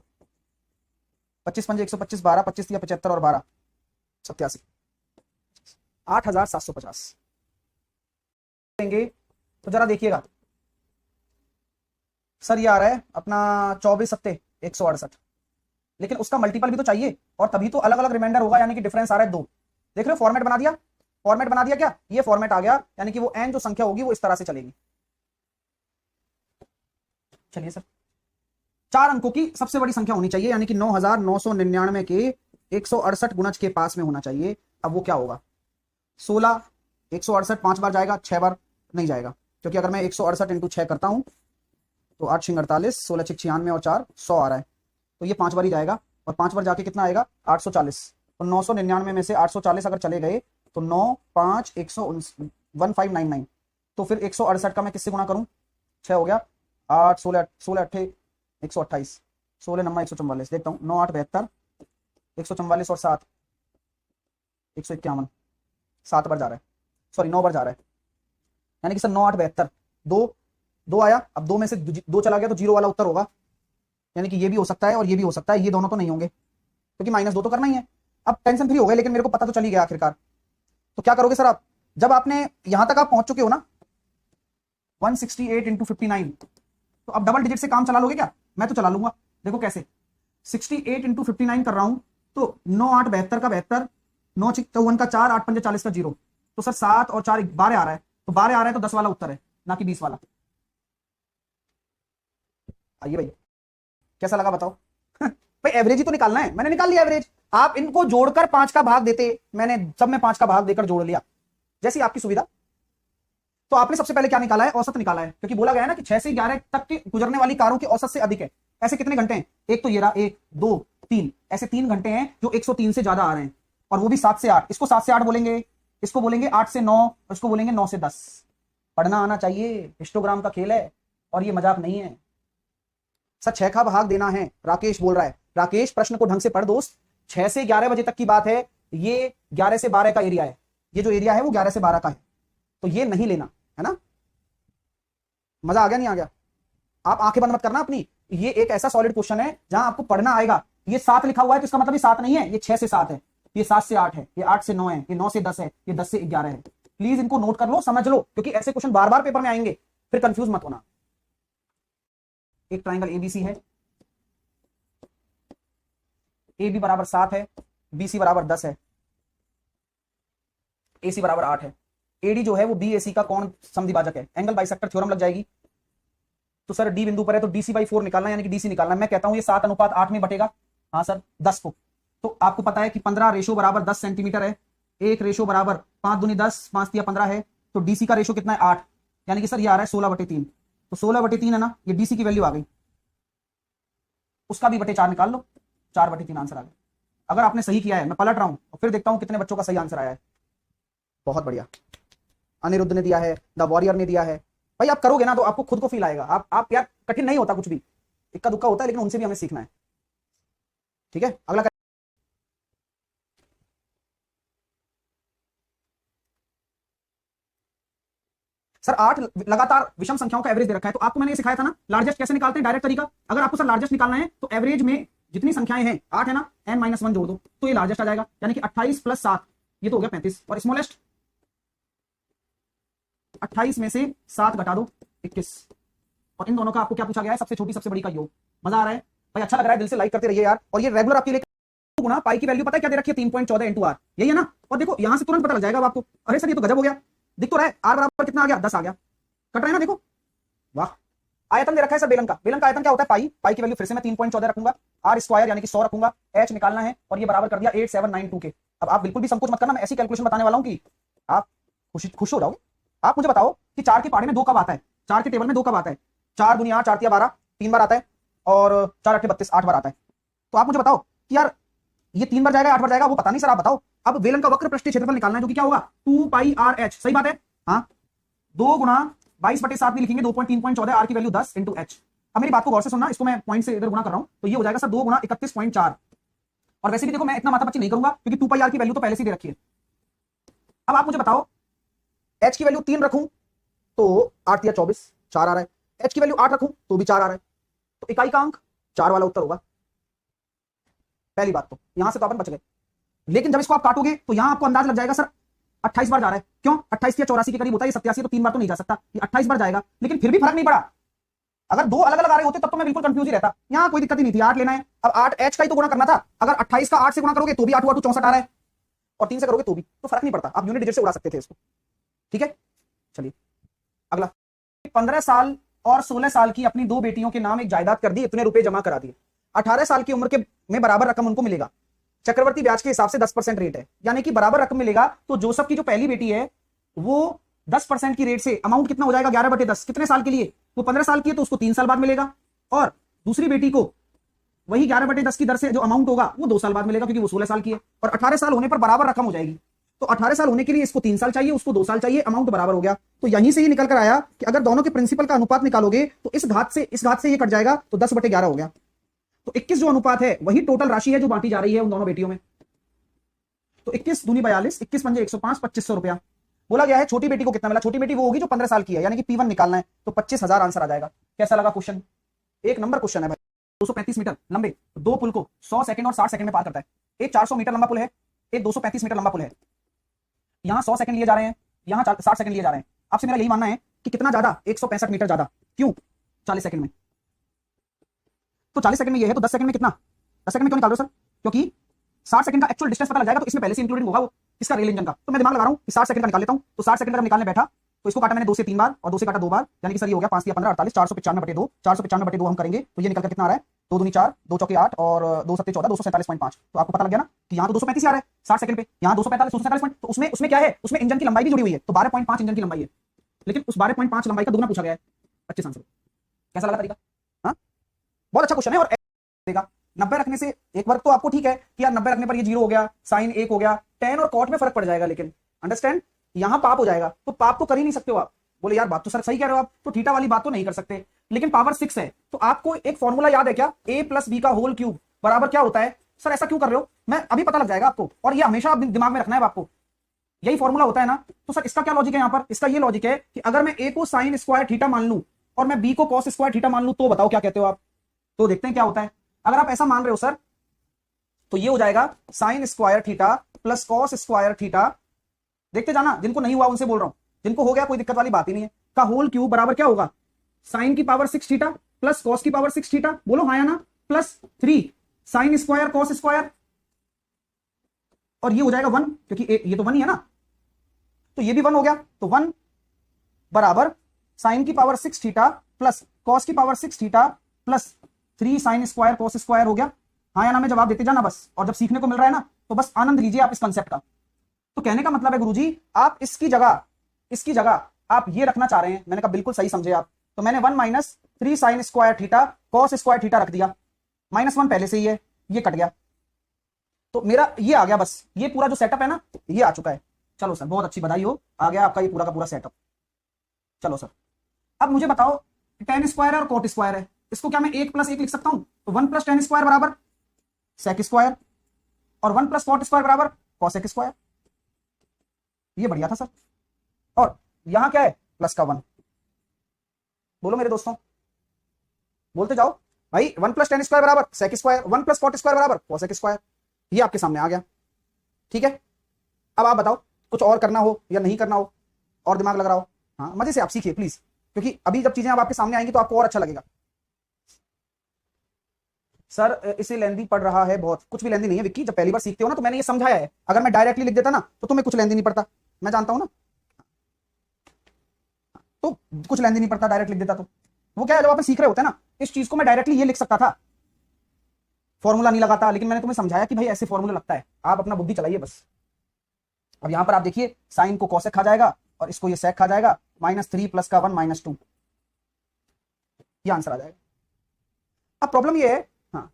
Speaker 1: 25 पंजे 125, 12, 25 या 75 और 12 87, 8750 देंगे। तो जरा देखिएगा सर, ये आ रहा है अपना 24 सत्ते 168, लेकिन उसका मल्टीपल भी तो चाहिए, और तभी तो अलग अलग रिमाइंडर होगा, यानी कि डिफरेंस आ रहा है 2। देख रहे हो, फॉर्मेट बना दिया, फॉर्मेट बना दिया क्या? ये फॉर्मेट आ गया, यानी कि वो n जो संख्या होगी वो इस तरह से चलेगी। चलिए सर, 4 अंकों की सबसे बड़ी संख्या होनी चाहिए, यानी कि 9999 के 168 गुणज के पास में होना चाहिए। अब वो क्या होगा? 16, 168 5 बार जाएगा, 6 बार नहीं जाएगा, क्योंकि अगर मैं 168 इंटू 6 करता हूं तो 8 छिंग 48, 16 छिंग 96 और 4 100 आ रहा है। तो ये 5 बार ही जाएगा और 5 बार जाके कितना आएगा 840। तो 999 में से 840 अगर चले गए तो 9 5 1599। तो फिर 168 का मैं किससे गुणा करूं, 6 हो गया, 8 16 16 8 128, 16 9 144। देखता हूँ 9 8 72, 144 और 7 151, 7 बार जा रहा है, सॉरी 9 बार जा रहा है, यानी कि सर 9 8 72, 2 आया। अब 2 में से 2 चला गया तो 0 वाला उत्तर होगा, यानी कि ये भी हो सकता है और ये भी हो सकता है, ये दोनों तो नहीं होंगे क्योंकि -2 तो करना ही है। अब टेंशन फ्री हो गए, लेकिन मेरे को पता तो चल ही गया आखिरकार। तो क्या करोगे सर आप, जब आपने यहां तक आप पहुंच चुके हो ना 168 × 59, तो अब डबल डिजिट से काम चला लोगे क्या? मैं तो चला लूंगा। देखो कैसे, 68 × 59 कर रहा हूं तो 9 8 72 का 72, 9 6 54 का 4, 8 5 40 का 0। तो सर 7 और 4 12 आ रहा है, तो 12 आ रहा है तो 10 वाला उत्तर है, ना कि 20 वाला। आइए भाई, कैसा लगा बताओ? भाई एवरेज ही तो निकालना है, मैंने निकाल लिया एवरेज। आप इनको जोड़कर 5 का भाग देते, मैंने सब में 5 का भाग देकर जोड़ लिया, जैसी आपकी सुविधा। तो आपने सबसे पहले क्या निकाला है, औसत निकाला है, क्योंकि बोला गया है ना कि 6 से 11 तक की गुजरने वाली कारों की औसत से अधिक है। ऐसे कितने घंटे हैं, एक तो ये रहा, 1 2 3, ऐसे 3 घंटे हैं जो 103 से ज्यादा आ रहे हैं, और वो भी 7 से 8। इसको 7 से 8 बोलेंगे, इसको बोलेंगे 8 से 9, और इसको बोलेंगे 9 से 10। पढ़ना आना चाहिए, हिस्टोग्राम का खेल है और ये मजाक नहीं है। सर 6 का भाग देना है, राकेश बोल रहा है। राकेश प्रश्न को ढंग से पढ़ दोस्त, 6 से 11 बजे तक की बात है, ये 11 से 12 का एरिया है, ये जो एरिया है वो 11 से 12 का है, तो ये नहीं लेना है ना। मजा आ गया नहीं आ गया? आप आंखें बंद मत करना अपनी, ये एक ऐसा सॉलिड क्वेश्चन है जहां आपको पढ़ना आएगा। ये 7 लिखा हुआ है तो इसका मतलब ये 7 नहीं है, ये 6 से 7 है, ये 7 से 8 है, ये 8 से 9 है, ये 9 से 10 है, ये 10 से 11 है। प्लीज इनको नोट कर लो, समझ लो, क्योंकि ऐसे क्वेश्चन बार बार पेपर में आएंगे, फिर कंफ्यूज मत होना। एक ट्राइंगल एबीसी है, AB बराबर 7 है, BC बराबर 10 है, AC बराबर 8 है। AD जो है वो BAC का कोण समद्विभाजक है, एंगल बाइसेक्टर थ्योरम लग जाएगी। तो सर D बिंदु पर है तो DC/4 निकालना है, यानी कि DC निकालना है। मैं कहता हूं ये 7:8 में बटेगा, हाँ सर 10 को। तो आपको पता है कि 15 रेशो बराबर 10 सेंटीमीटर है, 1 रेशो बराबर 5 दूनी 10, 5 तिया 15 है, तो DC का रेशो कितना है 8, यानी कि सर ये आ रहा है 16/3। तो 16/3 है ना, ये DC की वैल्यू आ गई, उसका भी बटे 4 निकाल लो, 4/3 आंसर आ गया। अगर आपने सही किया है, मैं पलट रहा हूं और फिर देखता हूं कितने बच्चों का सही आंसर आया है। बहुत बढ़िया, अनिरुद्ध ने दिया है, द वॉरियर ने दिया है। भाई आप करोगे ना तो आपको खुद को फील आएगा। आप यार, कठिन नहीं होता कुछ भी, इक्का दुक्का होता है, लेकिन उनसे भी हमें सीखना है। ठीक है, अगला सर 8 लगातार विषम संख्याओं का एवरेज दे रखा है, तो आपको मैंने ये सिखाया था ना लार्जेस्ट कैसे निकालते हैं, डायरेक्ट तरीका। अगर आपको सर लार्जेस्ट निकालना है तो एवरेज में जितनी संख्याएं हैं 8 है ना, n-1 जोड़ दो तो ये लार्जेस्ट आ जाएगा, यानी कि 28 + 7 ये तो हो गया 35, और स्मॉलेस्ट 28 में से 7 घटा दो 21, और इन दोनों का आपको क्या पूछा गया है, सबसे छोटी सबसे बड़ी का योग। मजा आ रहा है भाई, अच्छा लग रहा है, दिल से लाइक करते रहिए यार। और ये रेगुलर आपके लिए गुणा पाई की वैल्यू पता है क्या दे रखी है, 3.14 × r, यही है ना। और देखो यहां से तुरंत पता लग जाएगा आपको, अरे सर ये तो गजब हो गया, दिख तो रहा है r बराबर कितना आ गया, 10 आ गया, कट रहा है ना, देखो वाह। आयतन दे रखा है सर बेलन का, बेलन का आयतन क्या होता है, पाई की वैल्यू फिर से मैं 3.14 रखूंगा, r² यानी कि 100 रखूंगा, h निकालना है, और ये बराबर कर दिया 8792 के। अब आप बिल्कुल भी संकोच मत करना, मैं ऐसी कैलकुलेशन बताने वाला हूं कि आप खुश हो जाओगे। आप मुझे बताओ कि 4 के पहाड़े में 2 कब आता है, 4 के टेबल में 2 कब आता है, 4 दूनी 8, 4 तिया 12 3 बार आता है, और 4 8 32 8 बार आता है। तो आप मुझे बताओ कि यार ये 3 बार जाएगा 8 बार जाएगा, वो पता नहीं सर, आप बताओ। अब वेलन का वक्र पृष्ठीय क्षेत्रफल निकालना है, जो कि क्या होगा 2πrh, सही बात है, हाँ 2 गुणा 22/7 भी लिखेंगे, 2.3.14, r की वैल्यू 10 × h। अब मेरी बात को गौर से सुनना, इसको मैं पॉइंट से इधर गुणा कर रहा हूं, तो ये हो जाएगा सर 2 गुणा 31.4। और वैसे भी देखो मैं इतना माथापच्ची नहीं करूंगा, क्योंकि 2πr की वैल्यू तो पहले से दे रखी है। अब आप मुझे बताओ h की वैल्यू 3 रखूं तो 8 तिया 24 4 आ रहा है, h की वैल्यू 8 रखूं तो भी 4 आ रहा है, तो इकाई का अंक 4 वाला उत्तर होगा। पहली बात तो यहां से तो अपन बच गए, लेकिन जब इसको आप काटोगे तो यहां आपको अंदाज लग जाएगा सर 28 बार जा रहा है, क्यों 28 या 84 के करीब होता है, ये 87 तो 3 बार तो नहीं जा सकता, ये 28 बार जाएगा, लेकिन फिर भी फर्क नहीं पड़ा। अगर 2 अलग अलग आ रहे होते तब तो मैं बिल्कुल कंफ्यूज ही रहता, यहां कोई दिक्कत ही नहीं थी, 8 लेना है। अब 8h का ही तो गुणा करना था, अगर 28 का 8 से गुणा करोगे तो भी 8 8 64 आ रहा है, और 3 से करोगे तो भी, तो फर्क नहीं पड़ता, आप यूनिट डिजिट से उड़ा सकते थे इसको। ठीक है, चलिए अगला। 15 साल और 16 साल की अपनी 2 बेटियों के नाम एक जायदाद कर दी, इतने रुपए जमा करा दिए, 18 साल की उम्र के में बराबर रकम उनको मिलेगा, चक्रवर्ती ब्याज के हिसाब से 10% रेट है, यानी कि बराबर रकम मिलेगा। तो जोसेफ की जो पहली बेटी है वो 10% की रेट से, अमाउंट कितना हो जाएगा 11/10, कितने साल के लिए वो 15 साल की है तो उसको 3 साल बाद मिलेगा, और दूसरी बेटी को वही 11/10 की दर से जो अमाउंट होगा वो 2 साल बाद मिलेगा, क्योंकि वो 16 साल की है, और 18 साल होने पर बराबर रकम हो जाएगी। तो 18 साल होने के लिए इसको 3 साल चाहिए, उसको 2 साल चाहिए, अमाउंट बराबर हो गया। तो यहीं से ये निकल कर आया कि अगर दोनों के प्रिंसिपल का अनुपात निकालोगे तो इस घात से ये कट जाएगा, तो 10/11 हो गया। तो 21 जो अनुपात है वही टोटल राशि है जो बांटी जा रही है उन दोनों बेटियों में। तो 21 दूनी 42, 21 पंजे 105, 2500 रुपया बोला गया है। छोटी बेटी को कितना मिला? छोटी बेटी वो होगी जो 15 साल की है, यानी कि P1 निकालना है, तो 25,000 आंसर आ जाएगा। कैसा लगा क्वेश्चन? एक नंबर क्वेश्चन है भाई। 235 मीटर लंबे दो पुल को 100 सेकंड और 60 सेकंड में पार करता है। एक 400 मीटर लंबा पुल है, एक 235 मीटर लंबा पुल है। यहां 100 सेकंड लिए जा रहे हैं, यहां 60 सेकंड लिए जा रहे हैं। आपसे मेरा यही मानना है कि कितना ज्यादा? 165 मीटर ज्यादा। क्यों? 40 सेकंड में। तो 40 सेकंड में ये है, तो 10 सेकंड में कितना? 10 सेकंड में क्यों निकाल रहे हो सर? क्योंकि 60 सेकंड का एक्चुअल डिस्टेंस पता लग जाएगा, तो इसमें पहले से इंक्लूडिंग होगा वो इसका रेल इंजन का। तो मैं दिमाग लगा रहा हूं कि 60 सेकंड का निकाल लेता हूं। तो 60 सेकंड का निकालने बैठा तो इसको काटा मैंने 2 से 3 बार और 2 से काटा 2 बार, यानी कि सर ये हो गया 5 या 15 48, 495/2, 495/2 हम करेंगे तो ये निकल कर कितना आ रहा है? 2 दूनी 4, 2 चौके 8 और 2 सत्ते 14, 247.5। तो आपको पता लग गया ना कि यहाँ तो 235 आ रहा है 60 सेकंड पे, यहाँ 245, 247। तो उसमें क्या है? उसमें इंजन की लंबाई भी जुड़ी हुई है, तो 12.5 इंजन की लंबाई है, लेकिन उस 12.5 लंबाई का दुगना पूछा गया है। 25 आंसर। कैसा लगा तरीका? हाँ, बहुत अच्छा क्वेश्चन है। और देगा 90 रखने से एक वर्ग तो आपको ठीक है कि यार 90 रखने पर ये 0 हो गया, साइन 1 हो गया, tan और cot में फर्क पड़ जाएगा, लेकिन अंडरस्टैंड यहां पाप हो जाएगा, तो पाप तो कर ही नहीं सकते हो आप। बोले यार बात तो सर सही कह रहे हो आप, तो थीटा वाली बात तो नहीं कर सकते, लेकिन पावर 6 है। तो आपको एक फॉर्मूला याद है क्या? a + b का होल क्यूब बराबर क्या होता है? सर ऐसा क्यों कर रहे हो? मैं अभी पता लग जाएगा आपको, और ये हमेशा दिमाग में रखना है आपको, यही फॉर्मूला होता है ना। तो सर इसका क्या लॉजिक है यहाँ पर? इसका ये लॉजिक है कि अगर मैं a को साइन स्क्वायर थीटा मान लूं और मैं b को कॉस स्क्वायर थीटा मान लूं, तो बताओ क्या कहते हो आप? तो देखते हैं क्या होता है। अगर आप ऐसा मान रहे हो सर, तो ये हो जाएगा sine square theta plus cos square theta. देखते जाना, जिनको नहीं हुआ उनसे बोल रहा हूं, जिनको हो गया कोई दिक्कत वाली बात ही नहीं है। का होल क्यूब बराबर क्या होगा? साइन की पावर 6 थीटा प्लस कॉस की पावर 6 थीटा, बोलो हाँ या ना, plus 3 sine square cos square, और ये हो जाएगा 1, क्योंकि ये तो 1 ही है ना, तो ये भी 1 हो गया। तो 1 बराबर साइन की पावर 6 थीटा प्लस कॉस की power 6 theta plus 3 sine square cos square हो गया। हाँ या ना में जवाब देते जाना बस, और जब सीखने को मिल रहा है ना तो बस आनंद लीजिए आप इस कंसेप्ट का। तो कहने का मतलब है गुरुजी, आप इसकी जगह आप ये रखना चाह रहे हैं। मैंने कहा बिल्कुल सही समझे आप। तो मैंने 1 - 3 sine square theta cos square theta रख दिया, -1 पहले से ही है, ये कट गया, तो मेरा ये आ गया। बस ये पूरा जो सेटअप है ना, ये आ चुका है। चलो सर, बहुत अच्छी बधाई हो, आ गया आपका ये पूरा का पूरा सेटअप। चलो सर, अब मुझे बताओ, tan स्क्वायर और कॉट स्क्वायर है, इसको क्या मैं 1 + 1 लिख सकता हूं? तो 1 + tan स्क्वायर बराबर सेक स्क्वायर, और 1 + कॉट स्क्वायर बराबर कॉसेक स्क्वायर। ये बढ़िया था सर। और यहां क्या है? प्लस का 1। बोलो मेरे दोस्तों, बोलते जाओ भाई। 1 + tan स्क्वायर बराबर सेक स्क्वायर, 1 + कॉट स्क्वायर बराबर कॉसेक स्क्वायर। ये आपके सामने आ गया, ठीक है। अब आप बताओ, कुछ और करना हो या नहीं करना हो, और दिमाग लग रहा हो, हाँ मजे से आप सीखिए प्लीज, क्योंकि अभी जब चीजें अब आपके सामने आएंगी तो आपको और अच्छा लगेगा। सर इसे लेंदी पड़ रहा है बहुत। कुछ भी लेंदी नहीं है विक्की, जब पहली बार सीखते हो ना तो मैंने ये समझाया है। अगर मैं डायरेक्टली लिख देता ना तो तुम्हें कुछ लेंदी नहीं पड़ता, मैं जानता हूं ना, तो कुछ लेंदी नहीं पड़ता डायरेक्ट लिख देता। तो वो क्या है, जब आप सीख रहे होते हैं ना, इस चीज को मैं डायरेक्टली ये लिख सकता था, फॉर्मूला नहीं लगाता, लेकिन मैंने तुम्हें समझाया कि भाई ऐसे फॉर्मूला लगता है, आप अपना बुद्धि चलाइए बस। अब यहां पर आप देखिए, साइन को कॉसेक खा जाएगा और इसको ये सेक खा जाएगा, -3 + का 1 - 2, ये आंसर आ जाएगा। अब प्रॉब्लम ये है, हाँ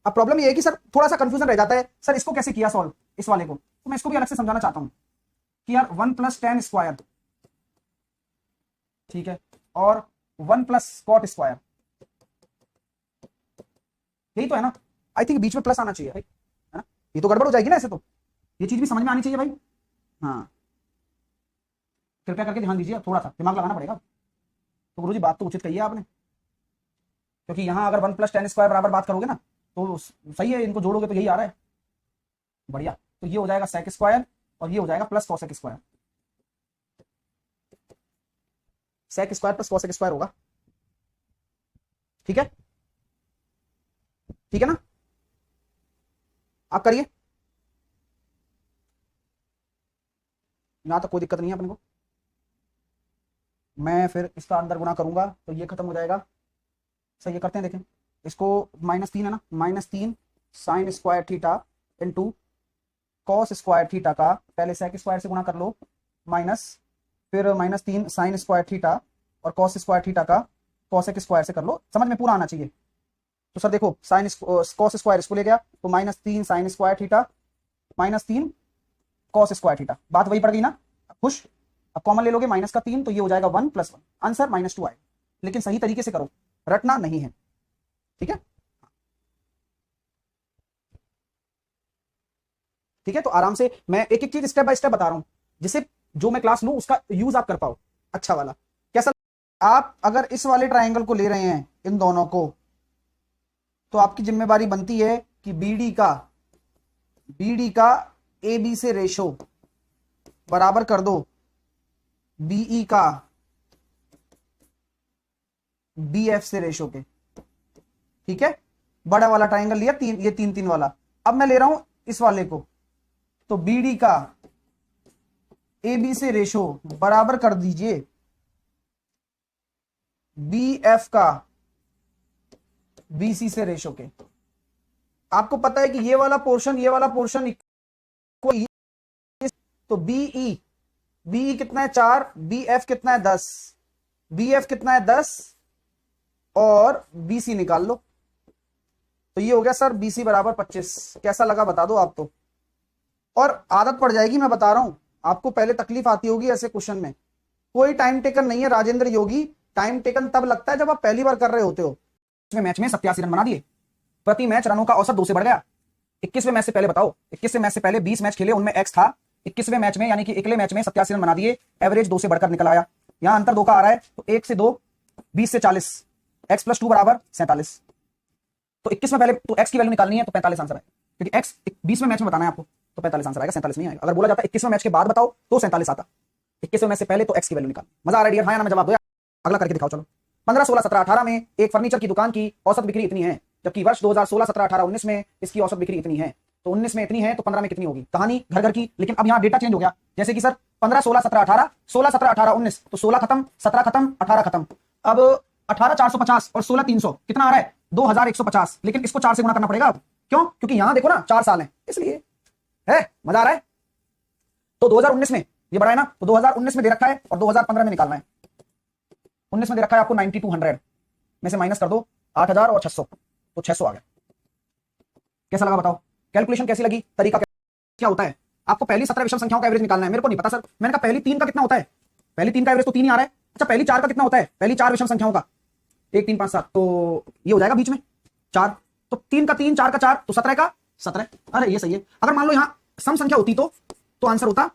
Speaker 1: अब प्रॉब्लम ये है कि सर थोड़ा सा कंफ्यूजन रह जाता है, सर इसको कैसे किया सॉल्व, इस वाले को। तो मैं इसको भी अलग से समझाना चाहता हूं कि यार 1 + tan स्क्वायर, ठीक है, और 1 + कॉट स्क्वायर, यही तो है ना। आई थिंक बीच में प्लस आना चाहिए भाई, है ना। ये तो गड़बड़ हो जाएगी ना ऐसे, तो ये चीज भी समझ में आनी चाहिए भाई। हाँ कृपया करके ध्यान दीजिए, थोड़ा सा दिमाग लगाना पड़ेगा। तो गुरुजी बात तो उचित कही है आपने, क्योंकि यहां अगर 1 + tan स्क्वायर बराबर बात करोगे ना तो सही है, इनको जोड़ोगे तो यही आ रहा है, बढ़िया। तो ये हो जाएगा सेक स्क्वायर और ये हो जाएगा plus cosec square, sec square plus cosec square होगा, ठीक है, ठीक है ना। आप करिए, यहां तक कोई दिक्कत नहीं है अपने को। मैं फिर इसका अंदर गुना करूंगा तो ये खत्म हो जाएगा। सही है, करते हैं, देखें इसको, -3 है ना, -3 sine square theta into cos square theta का, पहले सेक स्क्वायर से गुना कर लो, माइनस, फिर -3 साइन स्क्वायर थीटा और कॉस स्क्वायर थीटा का, कॉसेक स्क्वायर से कर लो, समझ में पूरा आना चाहिए। तो सर देखो साइन कॉस स्क्वायर इसको ले गया तो -3 sine square theta -3 cos square theta, बात वही पड़ गई ना, खुश। अब कॉमन ले लोगे -3 तो ये हो जाएगा 1 + 1, आंसर -2 आएगा। लेकिन सही तरीके से करो, रटना नहीं है, ठीक है। ठीक है, तो आराम से मैं एक एक चीज स्टेप बाय स्टेप बता रहा हूं, जिससे जो मैं क्लास लूं उसका यूज आप कर पाओ अच्छा वाला। कैसा, आप अगर इस वाले ट्रायंगल को ले रहे हैं इन दोनों को, तो आपकी जिम्मेवारी बनती है कि बीडी का AB से रेशो बराबर कर दो BE का BF से रेशो के, ठीक है। बड़ा वाला ट्रायंगल लिया, ये 3 वाला। अब मैं ले रहा हूं इस वाले को, तो BD का AB से रेशो बराबर कर दीजिए BF का BC से रेशो के। आपको पता है कि ये वाला पोर्शन कोई, तो BE कितना है 4, BF कितना है 10, BF कितना है 10 और BC निकाल लो, तो ये हो गया सर BC बराबर 25। कैसा लगा बता दो आप तो, और आदत पड़ जाएगी, मैं बता रहा हूं आपको। पहले तकलीफ आती होगी ऐसे क्वेश्चन में, कोई टाइम टेकन नहीं है राजेंद्र योगी, टाइम टेकन तब लगता है जब आप पहली बार कर रहे होते हो। 21वें मैच में 87 रन बना दिए, प्रति मैच रनों का औसत 2 से बढ़ गया। 21वें मैच से पहले बताओ, 21वें मैच से पहले 20 मैच खेले, उनमें एक्स था। 21वें मैच में यानी कि अगले मैच में 87 रन बना दिए, एवरेज 2 से बढ़कर निकल आया। यहां अंतर 2 का आ रहा है, तो 1 से 2 20 से 40, x + 2 बराबर 47। तो 21 में पहले तो x की वैल्यू निकालनी है, तो 45 आंसर है, क्योंकि x 20वें मैच में बताना है आपको, तो 45 आंसर आएगा, 47 नहीं आएगा। अगर बोला जाता 21वें मैच के बाद बताओ तो 47 आता, 21वें मैच से पहले तो x की वैल्यू निकाल। मजा आ रहा है डियर? हाँ या ना में जवाब दो, अगला करके दिखाओ। चलो 15, 16, 17, 18 में एक फर्नीचर की दुकान की औसत बिक्री इतनी है, जबकि वर्ष 2016, 17, 18, 19 में इसकी औसत बिक्री इतनी है। तो 19 में इतनी है तो 15 में कितनी होगी? कहानी घर घर की, लेकिन अब यहाँ डेटा चेंज हो गया। जैसे कि सर 15, 16, 17, 18, 16, 17, 18, 19, तो 16 खत्म, 17 खत्म, 18 खत्म। अब 18 450 और 16 300 कितना आ रहा है? 2150। लेकिन इसको 4 से गुणा करना पड़ेगा अब, क्यों? क्योंकि यहां देखो ना 4 साल है, इसलिए है। मजा आ रहा है? तो 2019 में ये बढ़ा है ना, तो 2019 में दे रखा है और 2015 में निकालना है। 19 में दे रखा है आपको 9200 में से माइनस कर दो 8000 और 600, तो 600 आ गया। कैसा लगा बताओ? कैलकुलेशन कैसी लगी? तरीका क्या होता है? आपको पहली 17 विषम संख्याओं का एवरेज निकालना है। मेरे को नहीं पता सर, मैंने कहा पहली 3 का कितना होता है? पहली 3 का एवरेज तो 3 ही आ रहा है। अच्छा पहली 4 का कितना होता है? पहली 4 विषम संख्याओं का 1 3 5 7, तो ये हो जाएगा बीच में 4, तो 3 का 3, 4 का 4, तो 17 का 17। अरे ये सही है। अगर मान लो यहाँ सम संख्या होती तो आंसर होता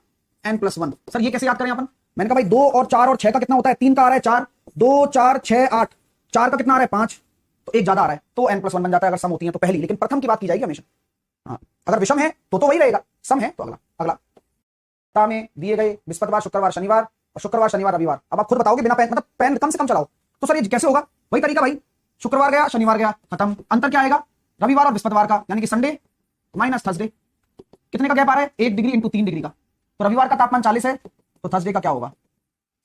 Speaker 1: n+1। सर ये कैसे याद करें अपन? मैंने कहा भाई 2 और 4 और 6 का कितना होता है? 3 का आ रहा है 4, 2 4 6 8, 4 का कितना आ रहा है 5, तो एक ज्यादा आ रहा है, तो n+1 बन जाता है अगर सम होती है तो पहली। लेकिन प्रथम की बात की जाएगी हमेशा। हाँ, अगर विषम है तो वही रहेगा, सम है तो अगला में दिए गए बृहस्पतिवार, शुक्रवार, शनिवार, और शुक्रवार शनिवार रविवार। अब आप खुद बताओगे बिना पेन, मतलब पेन कम से कम चलाओ। तो सर ये कैसे होगा? वही तरीका भाई, शुक्रवार गया शनिवार गया खत्म। अंतर क्या आएगा? रविवार और बृहस्पतिवार का, यानी कि संडे माइनस थर्सडे। कितने का गैप आ रहा है? 1 डिग्री इंटू 3 डिग्री का। तो रविवार का तापमान 40 है, तो थर्सडे का क्या होगा?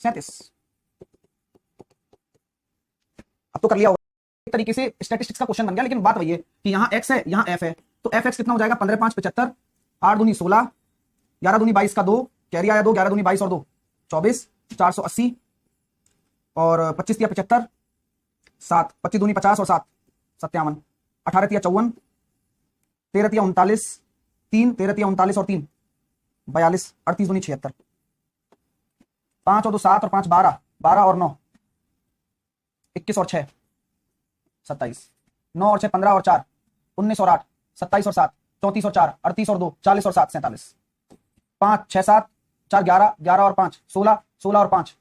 Speaker 1: 37। अब तो कर लिया होगा एक तरीके से, स्टैटिस्टिक्स का क्वेश्चन बन गया। लेकिन बात वही है कि यहाँ x है, यहाँ f है, तो fx कितना हो जाएगा? 15 5 75, 8 दूनी 16, 11 दूनी 22 का 2, कैरी आया 2, 11 दूनी 22 और 2 24, 480 और 25 तिया 75, 7 25 दूनी 50 और 7 57, 18 तिया 54, 13 तिया 39, 3 13 तिया 39 और 3 42, 38 दूनी 76, 5 और 2 7 और 5 12, 12 और 9 21 और 6 27, 9 और 6 15 और 4 19 और 8 27 और 7 34 और 4 38 और 2 40 और 7 47, 5 6 7 4 11 11 और 5 16 16 और 5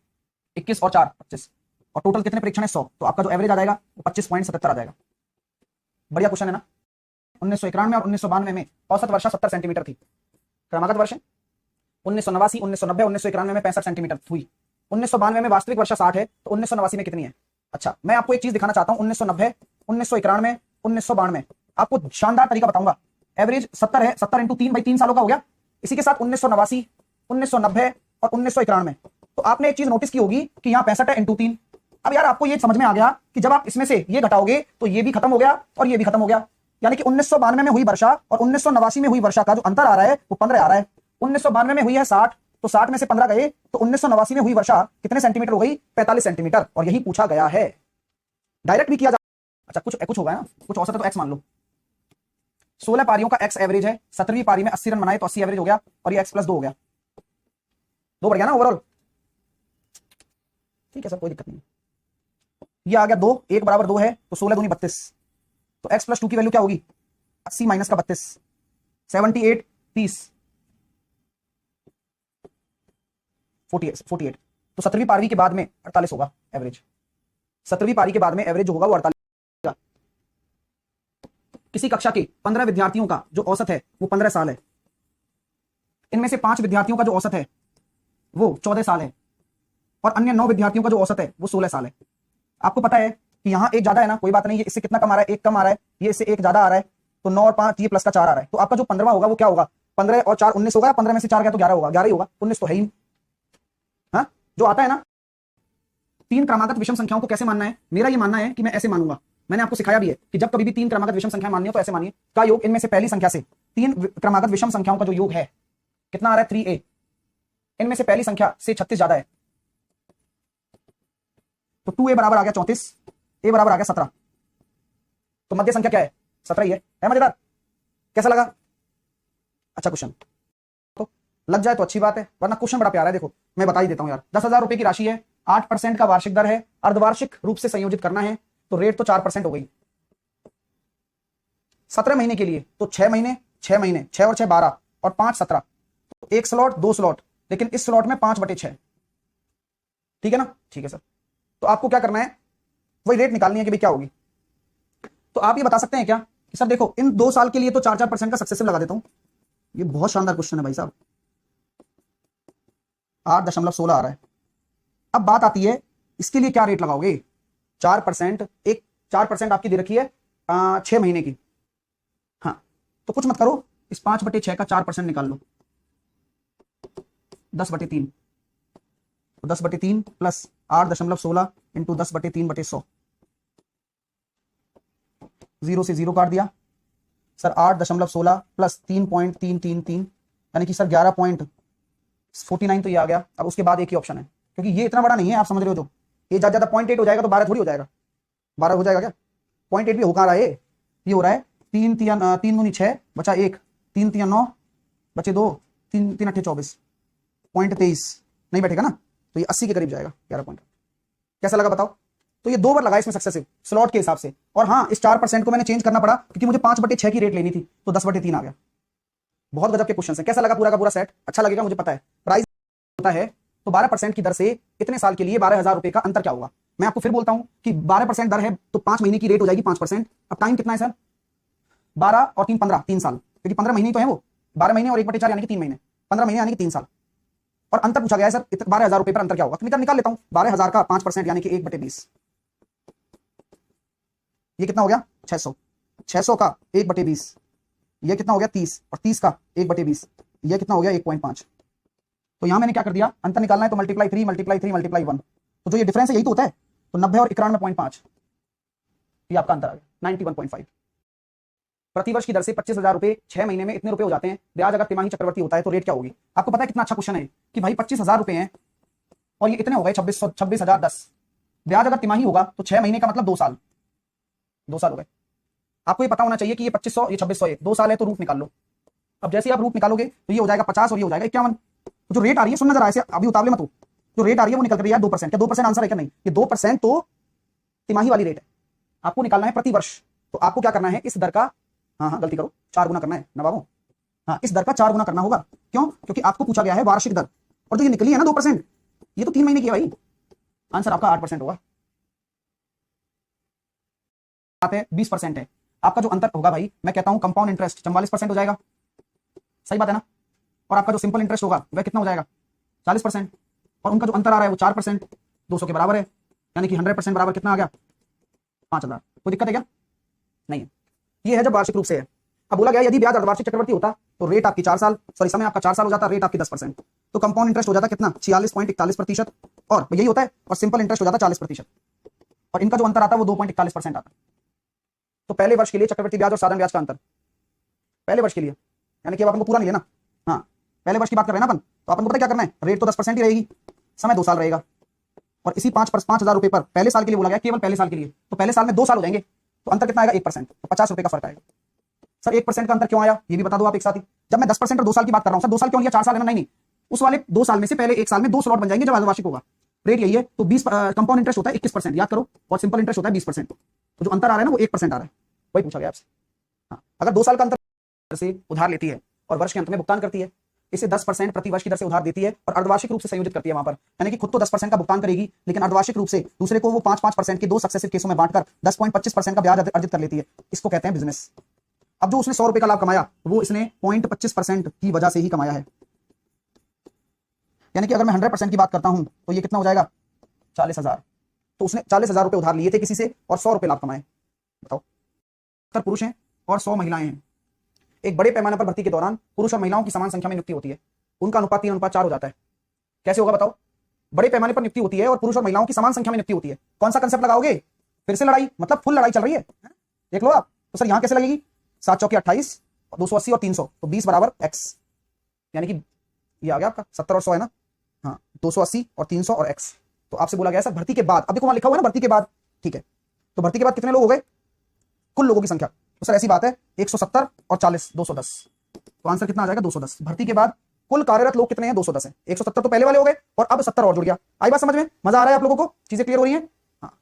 Speaker 1: 21 और 4 25, और टोटल कितने परीक्षण है? 100। तो आपका जो एवरेज आ जाएगा वो 25.77 आ जाएगा। बढ़िया क्वेश्चन है ना। 1991 और 1992 में औसत वर्षा 70 सेंटीमीटर थी। क्रमागत वर्ष 1989 1990 1991 में 65 सेंटीमीटर हुई। 1992 में वास्तविक वर्षा 60 है, तो 1989 में कितनी है? अच्छा मैं आपको एक चीज दिखाना चाहता हूं। 1990 1991 1992 आपको शानदार तरीका बताऊंगा। एवरेज 70 है, 70 इंटू 3 भाई 3 सालों का हो गया। इसी के साथ 1989 1990 और 1991, तो आपने एक चीज नोटिस की होगी कि यहाँ 65 है इंटू 3। अब यार आपको ये समझ में आ गया कि जब आप इसमें से ये घटाओगे तो ये भी खत्म हो गया और ये भी खत्म हो गया। यानी कि 1992 में हुई वर्षा और 1989 में हुई वर्षा का जो अंतर आ रहा है वो 15 आ रहा है। 1992 में हुई है 60, तो 60 में से 15 गए, तो 1989 में हुई वर्षा कितने सेंटीमीटर हो गई? 45 सेंटीमीटर। और यही पूछा गया है। डायरेक्ट भी किया जा, अच्छा कुछ होगा ना, कुछ औसत है तो एक्स मान लो। 16 पारियों का एक्स एवरेज है, 17वीं पारी में 80 रन बनाए तो 80 एवरेज हो गया, और ये एक्स प्लस 2 हो गया, 2 बढ़ गया ना ओवरऑल। ठीक है सर, कोई दिक्कत नहीं। ये आ गया 2, 1 बराबर 2 है तो 16 दूनी 32, तो एक्स प्लस 2 की वैल्यू क्या होगी, 80 माइनस का 32, 78, 30, 48। तो 17वीं पारी के बाद में 48 होगा एवरेज, 17वीं पारी के बाद में एवरेज जो होगा वो 48। किसी कक्षा के 15 विद्यार्थियों का जो औसत है वो 15 साल है, इनमें से 5 विद्यार्थियों का जो औसत है वो 14 साल है, और अन्य 9 विद्यार्थियों का जो औसत है वो 16 साल है। आपको पता है कि यहाँ एक ज्यादा है ना, कोई बात नहीं, ये इससे कितना कम आ रहा है, एक कम आ रहा है, ये इससे एक ज्यादा आ रहा है, तो 9 और 5 ये प्लस का 4 आ रहा है, तो आपका जो 15वां होगा वो क्या होगा, 15 और 4 19 होगा, 15 में से 4 गया तो 11 होगा, 11 ही होगा, 19 तो है ही। हाँ, जो आता है ना 3 क्रमागत विषम संख्याओं को कैसे मानना है, मेरा ये मानना है कि मैं ऐसे मानूंगा, मैंने आपको सिखाया भी है कि जब कभी भी 3 क्रमागत विषम संख्या माननी हो तो ऐसे मानिए, का योग इनमें से पहली संख्या से 3 क्रमागत विषम संख्याओं का जो योग है कितना आ रहा है 3a, इनमें से पहली संख्या से 36 ज्यादा है, तो 2a बराबर आ गया 34, a बराबर आ गया 17, तो मध्य संख्या क्या है 17 ही है मजेदार, कैसा लगा, अच्छा क्वेश्चन, तो लग जाए तो अच्छी बात है, वरना क्वेश्चन बड़ा प्यारा है, देखो मैं बता ही देता हूं यार। 10,000 रुपए की राशि है, 8% का वार्षिक दर है, अर्धवार्षिक रूप से संयोजित करना है, तो रेट तो 4% हो गई। 17 महीने के लिए तो 6 महीने 6 महीने, 6 और 6 12 और 5 17, तो 1 स्लॉट 2 स्लॉट, लेकिन इस स्लॉट में 5/6, ठीक है ना, ठीक है सर। तो आपको क्या करना है, वही रेट निकालनी है कि भाई क्या होगी। तो आप ये बता सकते हैं क्या कि सर देखो इन 2 साल के लिए तो 4% का सक्सेसिव लगा देता हूं, ये बहुत शानदार क्वेश्चन है भाई साहब, 8.16 आ रहा है। अब बात आती है इसके लिए क्या रेट लगाओगे, 4%, एक 4% आपकी दे रखी है 6 महीने की, हाँ तो कुछ मत करो, इस 5/6 का 4% निकाल लो, 10/3, तो 10/3 प्लस 8.16 इंटू 10/3/100, 0 से 0 काट दिया सर, 8.16 प्लस 3.333 यानी कि सर 11.49 तो ये आ गया। अब उसके बाद एक ही ऑप्शन है, क्योंकि ये इतना बड़ा नहीं है, आप समझ रहे हो, जो ये ज्यादा 0.8 हो जाएगा तो 12 थोड़ी हो जाएगा, 12 हो जाएगा क्या, 0.8 भी हो कहाँ रहा है, ये हो रहा है 3 दूनी 6 बचा 1, 3 3 9 बचे 2, 3 3 8 24, 0.23 नहीं बैठेगा ना, तो ये 80 के करीब जाएगा 11 पॉइंट। कैसा लगा बताओ, तो ये 2 बार लगा इसमें सक्सेसिव स्लॉट के हिसाब से, और हाँ इस 4% को मैंने चेंज करना पड़ा क्योंकि मुझे 5/6 की रेट लेनी थी, तो 10/3 आ गया। बहुत गजब के क्वेश्चन है। कैसा लगा पूरा का पूरा सेट, अच्छा लगेगा मुझे पता है। प्राइस होता है तो 12% की दर से इतने साल के लिए 12,000 रुपए का अंतर क्या होगा। मैं आपको फिर बोलता हूं कि 12% दर है तो 5 महीने की रेट हो जाएगी 5%। अब टाइम कितना है सर, 12 और 3 15, 3 साल, क्योंकि 15 महीने तो है वो, 12 महीने और 1/4 यानी कि 3 महीने, 15 महीने यानी कि 3 साल, और अंतर पूछा गया है सर 12,000 रुपए पर अंतर क्या होगा, तो निकाल लेता हूं। 12,000 का 5% यानी कि 1/20, ये कितना हो गया 600, 600 का 1/20 ये कितना हो गया 30, और 30 का 1/20 ये कितना हो गया 1.5। तो यहां मैंने क्या कर दिया, अंतर निकालना है तो मल्टीप्लाई 3 मल्टीप्लाई 3 मल्टीप्लाई 1, तो जो ये डिफरेंस है यही तो होता है, तो 90 और 91.5 ये आपका अंतर आ गया 91.5। प्रतिवर्ष की दर से 25,000 रुपए 6 महीने में इतने रुपए हो जाते हैं, ब्याज अगर तिमाही चक्रवर्ती होता है तो रेट क्या होगी। आपको पता है कितना अच्छा क्वेश्चन है कि भाई 25,000 रुपए हैं और ये इतने हो गए 26,010, ब्याज अगर तिमाही होगा तो 6 महीने का मतलब 2 साल, 2 साल हो गए। आपको ये पता होना चाहिए कि ये 2500 ये 2601 2 साल है, तो रूट निकाल लो। अब जैसे आप रूट निकालोगे तो ये हो जाएगा 50 और ये हो जाएगा 51। तो जो रेट आ रही है सुन नजर आए अभी उतावले मत हो, जो रेट आ रही है वो निकल कर रही है 2%। क्या 2% आंसर है क्या, नहीं, ये 2% तो तिमाही वाली रेट है, आपको निकालना है प्रति वर्ष। तो आपको क्या करना है, इस दर का हाँ गलती करो 4 गुना करना है नवाबों, हाँ इस दर का 4 गुना करना होगा। क्यों, क्योंकि आपको पूछा गया है वार्षिक दर, और जो ये निकली है ना 2%, ये तो 3 महीने की है भाई, आंसर आपका 8% होगा। बात है 20% है, आपका जो अंतर होगा भाई मैं कहता हूं कंपाउंड इंटरेस्ट 44% हो जाएगा, सही बात है ना। और आपका जो सिंपल इंटरेस्ट होगा वह कितना हो जाएगा 40%, और उनका जो अंतर आ रहा है वो 4%, 200 के बराबर है, यानी कि 100% बराबर कितना आ गया 5,000। कोई दिक्कत है क्या, नहीं है। ये है जब वार्षिक रूप से है। अब बोला गया यदि ब्याज अर्धवार्षिक चक्रवर्ती होता तो रेट आपकी 4 साल, सॉरी समय आपका 4 साल हो जाता, रेट आपकी 10%, तो कंपाउंड इंटरेस्ट हो जाता कितना 46.41%, और यही होता है, और सिंपल इंटरेस्ट हो जाता 40%, और इनका जो अंतर आता है वो 2.41% आता। तो पहले वर्ष के लिए चक्रवर्ती ब्याज और साधारण ब्याज का अंतर, पहले वर्ष के लिए, यानी कि अब अपन को पूरा नहीं लेना, हाँ पहले वर्ष की बात कर रहे हैं ना अपन, तो अपन को पता क्या करना है, रेट तो 10% ही रहेगी, समय 2 साल रहेगा, और इसी 5,000 रुपए पर पहले साल के लिए बोला गया, केवल पहले साल के लिए, तो पहले साल में 2 साल हो जाएंगे, तो अंतर कितना आएगा 1%, तो 50 रुपए का फर्क आएगा। सर 1% का अंतर क्यों आया ये भी बता दो आप एक साथ ही। जब मैं 10% और 2 साल की बात कर रहा हूं, सर 2 साल क्यों लिया, 4 साल है ना, नहीं, उस वाले 2 साल में से पहले 1 साल में 2 स्लॉट बन जाएंगे जब अर्धवार्षिक होगा, रेट यही है। तो 20 कंपाउंड इंटरेस्ट होता है 21%, याद करो, और सिंपल इंटरेस्ट होता है 20%, तो जो अंतर आ रहा है ना वो 1% आ रहा है, वही पूछा गया आपसे। हाँ, अगर 2 साल का अंतर से उधार लेती है और वर्ष के अंत में भुगतान करती है, इसे 10% प्रति वर्ष की दर से उधार देती है और अर्धवार्षिक रूप से संयोजित करती है वहां पर, यानी कि खुद तो 10% का भुगतान करेगी, लेकिन अर्धवार्षिक रूप से दूसरे को वो 5-5% के 2 सक्सेसिव केसों में बांटकर 10.25% का ब्याज अर्जित कर लेती है, इसको कहते हैं बिजनेस। अब जो उसने 100 रुपए का लाभ कमाया वो इसने 0.25% की वजह से ही कमाया है, यानी कि अगर मैं 100% की बात करता हूं तो ये कितना हो जाएगा 40,000, तो उसने 40,000 रुपए उधार लिए थे किसी से और 100 रुपए लाभ कमाए। बताओ, 70 पुरुष हैं और 100 महिलाएं हैं। एक बड़े पैमाने पर भर्ती के दौरान पुरुष और महिलाओं की समान संख्या में नियुक्ति होती है, उनका अनुपात 3:4 हो जाता है। कैसे होगा बताओ, बड़े पैमाने पर नियुक्ति होती है और पुरुष और महिलाओं की समान संख्या में नियुक्ति होती है, कौन सा कंसेप्ट लगाओगे, फिर से लड़ाई, मतलब फुल लड़ाई चल रही है, देख लो आप। तो सर यहां कैसे लगेगी, 7 चौके 28, 280 और 300, तो 20 बराबर x, यानी कि ये आ गया आपका 70 और 100 है ना, हाँ 280 और 300 और x। तो आपसे बोला गया सर भर्ती के बाद, अब देखो वहां लिखा हुआ है ना भर्ती के बाद, ठीक है, तो भर्ती के बाद कितने लोग हो गए, कुल लोगों की संख्या, तो सर ऐसी बात है 170 और 40 210, तो आंसर कितना आ जाएगा 210। भर्ती के बाद कुल कार्यरत लोग कितने हैं 210 है, 170 तो पहले वाले हो गए और अब 70 और जुड़ गया। आई बात समझ में, मजा आ रहा है आप लोगों को, चीजें क्लियर हो रही हैं। हाँ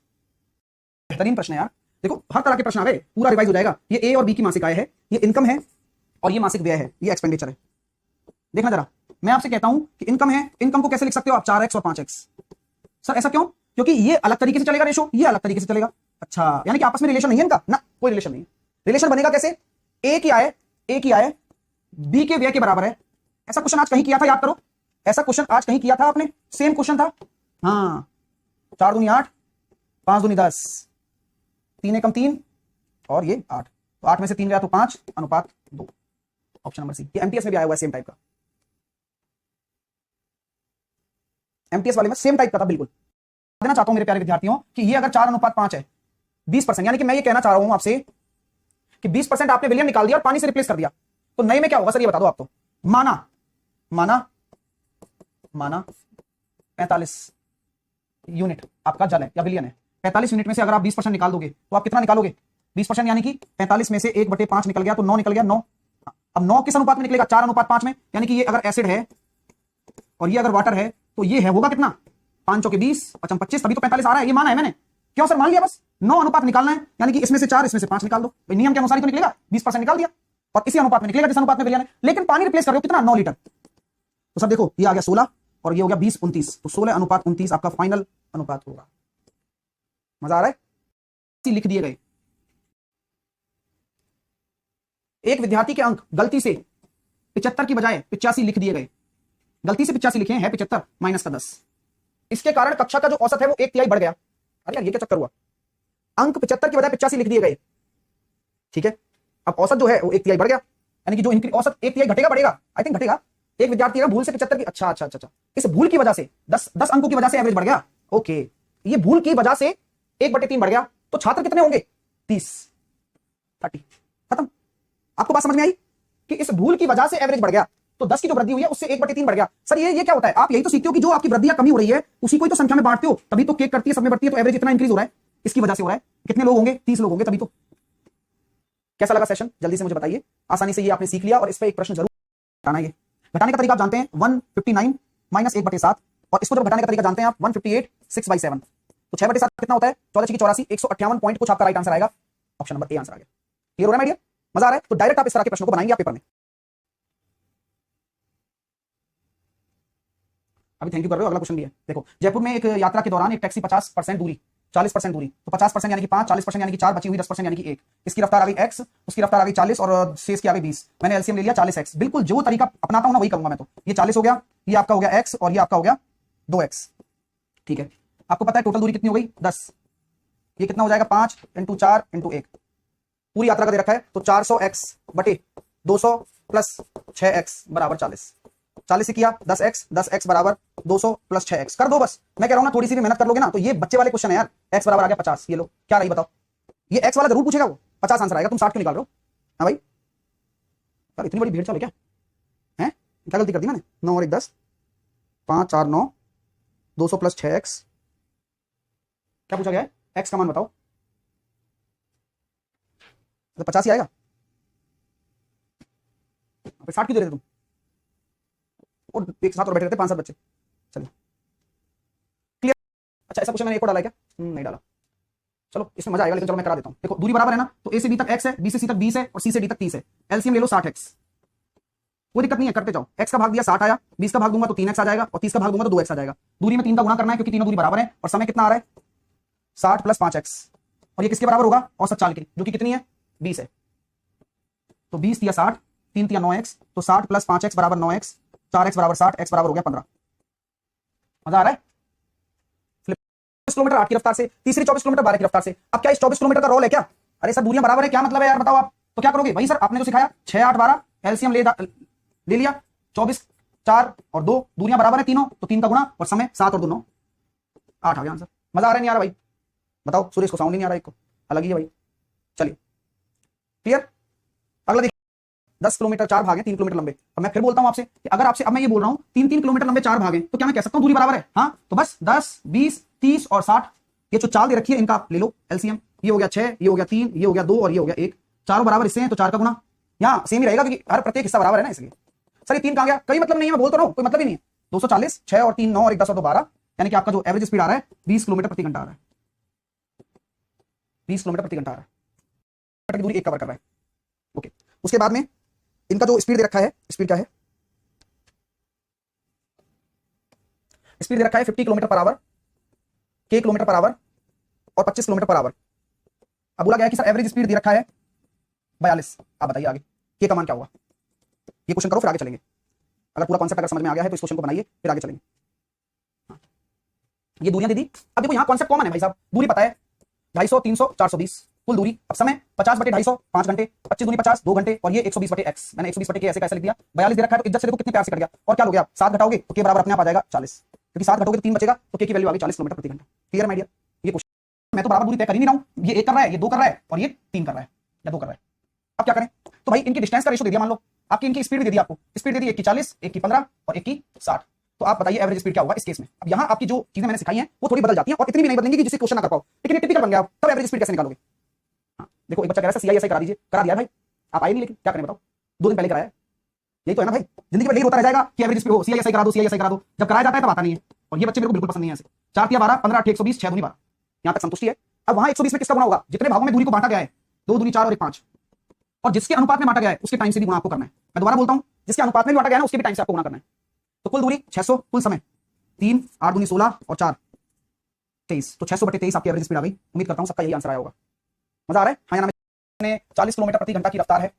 Speaker 1: बेहतरीन प्रश्न है यार, देखो हर तरह के प्रश्न आ गए, पूरा रिवाइज हो जाएगा। ये ए और बी की मासिक आय है, ये इनकम है और ये मासिक व्यय है, ये एक्सपेंडिचर है। देखना जरा, मैं आपसे कहता हूं कि इनकम है, इनकम को कैसे लिख सकते हो आप 4x और 5x। सर ऐसा क्यों, क्योंकि ये अलग तरीके से चलेगा रेशो, ये अलग तरीके से चलेगा। अच्छा यानी कि आपस में रिलेशन नहीं है इनका ना, कोई रिलेशन नहीं है। रिलेशन बनेगा कैसे, ए की आय बी के व्यय के बराबर है। ऐसा क्वेश्चन आज कहीं किया था, याद करो, ऐसा क्वेश्चन आज कहीं किया था आपने, सेम क्वेश्चन था। हाँ 4 दूनी 8, 5 दूनी 10, 3 एकम 3 और ये 8, तो 8 में से 3 गया तो 5 अनुपात 2, ऑप्शन नंबर सी। ये एमटीएस में भी आया हुआ है सेम टाइप का, एमटीएस वाले में सेम टाइप का था बिल्कुल। देना चाहता हूं मेरे प्यारे विद्यार्थियों कि ये अगर 4:5 है 20%, यानी कि मैं ये कहना चाह रहा हूं आपसे कि 20% आपने विलियम निकाल दिया और पानी से रिप्लेस कर दिया, तो नए में क्या होगा सर ये बता दो आप। तो माना 45 यूनिट आपका जल है या विलियन है, 45 यूनिट में से अगर आप 20% निकाल दोगे तो आप कितना निकालोगे 20%, यानी कि 45 में से 1/5 निकल गया तो 9 निकल गया, 9। अब 9 किस अनुपात में निकलेगा, 4:5 में, यानी कि ये अगर एसिड है और ये अगर वाटर है तो ये है होगा कितना 5 चौके 20, 55 25, तभी तो 45 आ रहा है, ये माना है मैंने। क्यों सर, मान लिया, बस 9 अनुपात निकालना है, यानी कि इसमें से 4 इसमें से 5 निकाल दो, नियम के अनुसार ही तो निकलेगा, 20% निकाल दिया और इसी अनुपात में निकलेगा जिस अनुपात में विलियन है। लेकिन पानी रिप्लेस कर रहे हो कितना, 9 लीटर, तो सर देखो ये आ गया 16 और ये हो गया 20:29, तो 16:29 आपका फाइनल अनुपात होगा। मजा आ रहा है, लिख दिए गए। एक विद्यार्थी के अंक गलती से 75 की बजाय 85 लिख दिए गए, गलती से 85 लिखे हैं, 75 माइनस का 10, इसके कारण कक्षा का जो औसत है वो 1/3 बढ़ गया। अरे यार ये क्या चक्कर हुआ, अंक 75 की बजाय 85 लिख दिए गए, ठीक है, अब औसत जो है वो 1/3 बढ़ गया, यानी कि जो इनकी औसत 1/3 घटेगा बढ़ेगा, आई थिंक घटेगा। एक विद्यार्थी अगर भूल से 75 की, अच्छा, इस भूल की वजह से 10 अंकों की वजह से एवरेज बढ़ गया, ओके, ये भूल की वजह से 1/3 बढ़ गया, तो छात्र कितने होंगे 30 खत्म। आपको बात समझ में आई कि इस भूल की वजह से एवरेज बढ़ गया, तो 10 की जो वृद्धि हुई है उससे 1/3 बढ़ गया। सर ये क्या होता है, आप यही तो सीखते हो कि जो आपकी वृद्धि या कमी हो रही है उसी को ही तो संख्या में बांटते हो, तभी तो केक करती है सब में बढ़ती है, तो एवरेज इतना इंक्रीज हो रहा है, इसकी वजह से हो रहा है। कितने लोग होंगे, 30 लोग होंगे, तभी तो। कैसा लगा सेशन, जल्दी से मुझे बताइए। आसानी से ये आपने सीख लिया और इस पर एक प्रश्न जरूर घटाना। ये घटाने का तरीका आप जानते हैं, 159 माइनस 1/7, और इसको जब घटाने का तरीका जानते हैं आप 158 6/7, तो 6/7 कितना होता है, 14×84, 158 पॉइंट कुछ आपका राइट आंसर आएगा, ऑप्शन नंबर ए आंसर आ गया। क्लियर हो रहा है आइडिया, मजा आ रहा है। तो डायरेक्ट आप इस तरह के प्रश्नों को बनाएंगे आप पेपर में। अभी थैंक यू कर रहे हो, अगला क्वेश्चन भी है। देखो, जयपुर में एक यात्रा के दौरान एक टैक्सी 50% दूरी, 40% दूरी, तो 50% यानी कि 5, 40% यानी कि 4, बची हुई 10% यानी कि 1। इसकी रफ्तार आ गई x, उसकी रफ्तार आ गई 40 और शेष की आ गई 20। मैंने एलसीएम ले लिया 40x, बिल्कुल जो तरीका अपनाता हूं ना वही करूंगा मैं। तो ये 40 हो गया, ये आपका हो गया x और ये आपका हो गया 2x, ठीक है। आपको पता है टोटल दूरी कितनी हो गई 10, ये कितना हो जाएगा 5 × 4 × 1, पूरी यात्रा का दे रखा है, तो 400x बटे 200 प्लस 6x बराबर 40। 40 से किया 10x, 10x बराबर 200 प्लस 6x कर दो बस। मैं कह रहा हूं ना थोड़ी सी भी मेहनत कर लोगे ना तो ये बच्चे वाले क्वेश्चन है यार। x बराबर आ गया 50, ये लो क्या रही बताओ, ये x वाला जरूर पूछेगा, वो 50 आंसर आएगा, तुम 60 क्यों निकाल रहे हो। हाँ भाई यार इतनी बड़ी भीड़ चले क्या है, क्या गलती कर दी मैंने। 9 और 1 10, 5 4 9, 200 प्लस 6x क्या पूछा गया है, x का मान बताओ, तो 50 ही आएगा, 60 क्यों दे रहे थे तुम, और एक साथ और बैठे रहते 5-7 बच्चे। चलिए क्लियर। अच्छा ऐसा क्वेश्चन मैंने एक और डाला है क्या, नहीं डाला, चलो इसमें मजा आएगा, लेकिन चलो मैं करा देता हूं। देखो दूरी बराबर है ना, तो a से b तक x है, b से c तक 20 है और c से d तक 30 है। एलसीएम ले लो 60x, कोई दिक्कत नहीं है, करते जाओ। x का भाग दिया 60 आया, 20 का भाग दूंगा तो 3x आ जाएगा और 30 का भाग दूंगा तो 2x आ जाएगा। दूरी में 3 का गुणा करना है क्योंकि तीनों दूरी बराबर है, और समय कितना आ रहा है 60 + 5x, और ये किसके बराबर होगा, औसत चाल के, जो कि कितनी है 20 है। तो 20 तिया 60, 3 तिया 9x, तो 60 + 5x बराबर 9x, 4x बराबर 60, x बराबर हो गया 15। मजा आ रहा है। 24 किलोमीटर 8 की रफ्तार से, तीसरी 24 किलोमीटर 12 की रफ्तार से। अब क्या इस 24 किलोमीटर का रोल है क्या, अरे सर दूरियां बराबर है, क्या मतलब है यार बताओ आप, तो क्या करोगे वही सर आपने जो सिखाया, 6 8 12 एलसीएम ले लिया, 24 4 और 2 दूरियां बराबर है तीनों, तो 3 का गुणा और समय 7 और 2 9, 8 आ गया आंसर। मजा आ रहा है नहीं आ रहा भाई, बताओ सुरेश को साउंड नहीं आ रहा, एक को अलग ही है भाई। चलिए क्लियर। अगला देखिए 10 किलोमीटर 4 भाग हैं 3 किलोमीटर लंबे। अब मैं फिर बोलता हूं आपसे कि अगर आपसे, अब मैं ये बोल रहा हूं 3-3 किलोमीटर लंबे 4 भाग हैं, तो क्या मैं कह सकता हूं दूरी बराबर है, हाँ तो बस 10 20 30 और 60, ये जो चाल दे रखी है इनका ले लो एलसीएम, ये हो गया 6, ये हो गया 3, ये हो गया 2 और ये हो गया 1, चारों बराबर इससे हैं तो 4 का गुणा यहाँ सेम ही रहेगा क्योंकि हर प्रत्येक हिस्सा बराबर है ना, इसलिए सर ये 3 कहां गया, कोई मतलब नहीं है, मैं बोल तो रहा हूं कोई मतलब ही नहीं है। 240 6 और 3 9 और 1 10 और 2 12, यानी कि आपका जो एवरेज स्पीड आ रहा है 20 किलोमीटर प्रति घंटा आ रहा है, 20 किलोमीटर प्रति घंटा आ रहा है, दूरी 1 कवर कर रहा है। ओके, उसके बाद में इनका जो स्पीड दे रखा है, स्पीड क्या है, स्पीड दे रखा है 50 kilometre per hour, k kilometre per hour और 25 किलोमीटर पर आवर। अब बोला गया है कि सर एवरेज स्पीड दे रखा है 42, आप बताइए आगे k का मान क्या होगा, ये क्वेश्चन करो फिर आगे चलेंगे। अगर पूरा कॉन्सेप्ट अगर समझ में आ गया है तो इस क्वेश्चन को बनाइए फिर आगे चलेंगे। हाँ। ये दूरियां दे दी। अब देखो यहां कॉन्सेप्ट कॉमन है भाई साहब, दूरी पता है 250 300 420 कुल दूरी। अब समय 50/250 5 घंटे, 25 दूनी 50 2 घंटे, और ये 120/x, मैंने 120/k ऐसे कैसे लिख दिया, 42 दे रखा है तो इज्जत से देखो कितने प्यार से कट गया। और क्या लोगे आप 7 घटाओगे तो k बराबर अपने आप आ जाएगा 40, क्योंकि 7 घटोगे तो 3 बचेगा, तो k की वैल्यू आ गई 40 किलोमीटर प्रति घंटा। Clear my dear. ये क्वेश्चन मैं तो बराबर दूरी तय कर ही नहीं रहा हूं, ये 1 कर रहा है, ये 2 कर रहा है और ये 3 कर रहा है या 2 कर रहा है। अब क्या करें, तो भाई इनकी डिस्टेंस का रेशो दे दिया, मान लो आपकी इनकी स्पीड भी दे दी, आपको स्पीड दे दी 1 की 40 1 की 15 और 1 की 60, तो आप बताइए एवरेज स्पीड क्या होगा इस केस में। अब यहाँ आपकी जो चीजें मैंने सिखाई हैं वो थोड़ी बदल जाती हैं और इतनी भी नहीं बदलेंगी कि जिससे क्वेश्चन ना कर पाओ, लेकिन ये टिपिकल बन गया, तब एवरेज स्पीड कैसे निकालोगे। हाँ देखो एक बच्चा कह रहा है सीआईएसआई करा दीजिए, करा दिया भाई, आप आए नहीं, लेकिन क्या करें बताओ, 2 दिन पहले कराया, यही तो है ना भाई, जिंदगी में यही होता रह जाएगा कि एवरेज स्पीड हो, सीआईएसआई करा दो सीआईएसआई करा दो, जब कराया जाता है तब आता नहीं है। और ये बच्चे मेरे को बिल्कुल पसंद नहीं है ऐसे। 4 तिया 12 15 8 120 6 दूनी 12, यहाँ तक संतुष्टि है। अब वहां 120 में किसका गुणा होगा, जितने भागों में दूरी को बांटा गया है, 2 दूनी 4 और 1 5, और जिसके अनुपात में बांटा गया है उसके टाइम से भी गुणा आपको करना है। मैं दोबारा बोलता हूं, जिसके अनुपात में भी बांटा गया है ना उसके भी टाइम से आपको गुणा करना है। तो कुल दूरी 600, कुल समय 3 8 दूनी 16 और 4 23, तो 600/23 आपकी एवरेज स्पीड आ गई। उम्मीद करता हूं सबका यही आंसर आया होगा। मजा आ रहा है। हाँ या ना, 40 किलोमीटर प्रति घंटा की रफ्तार है,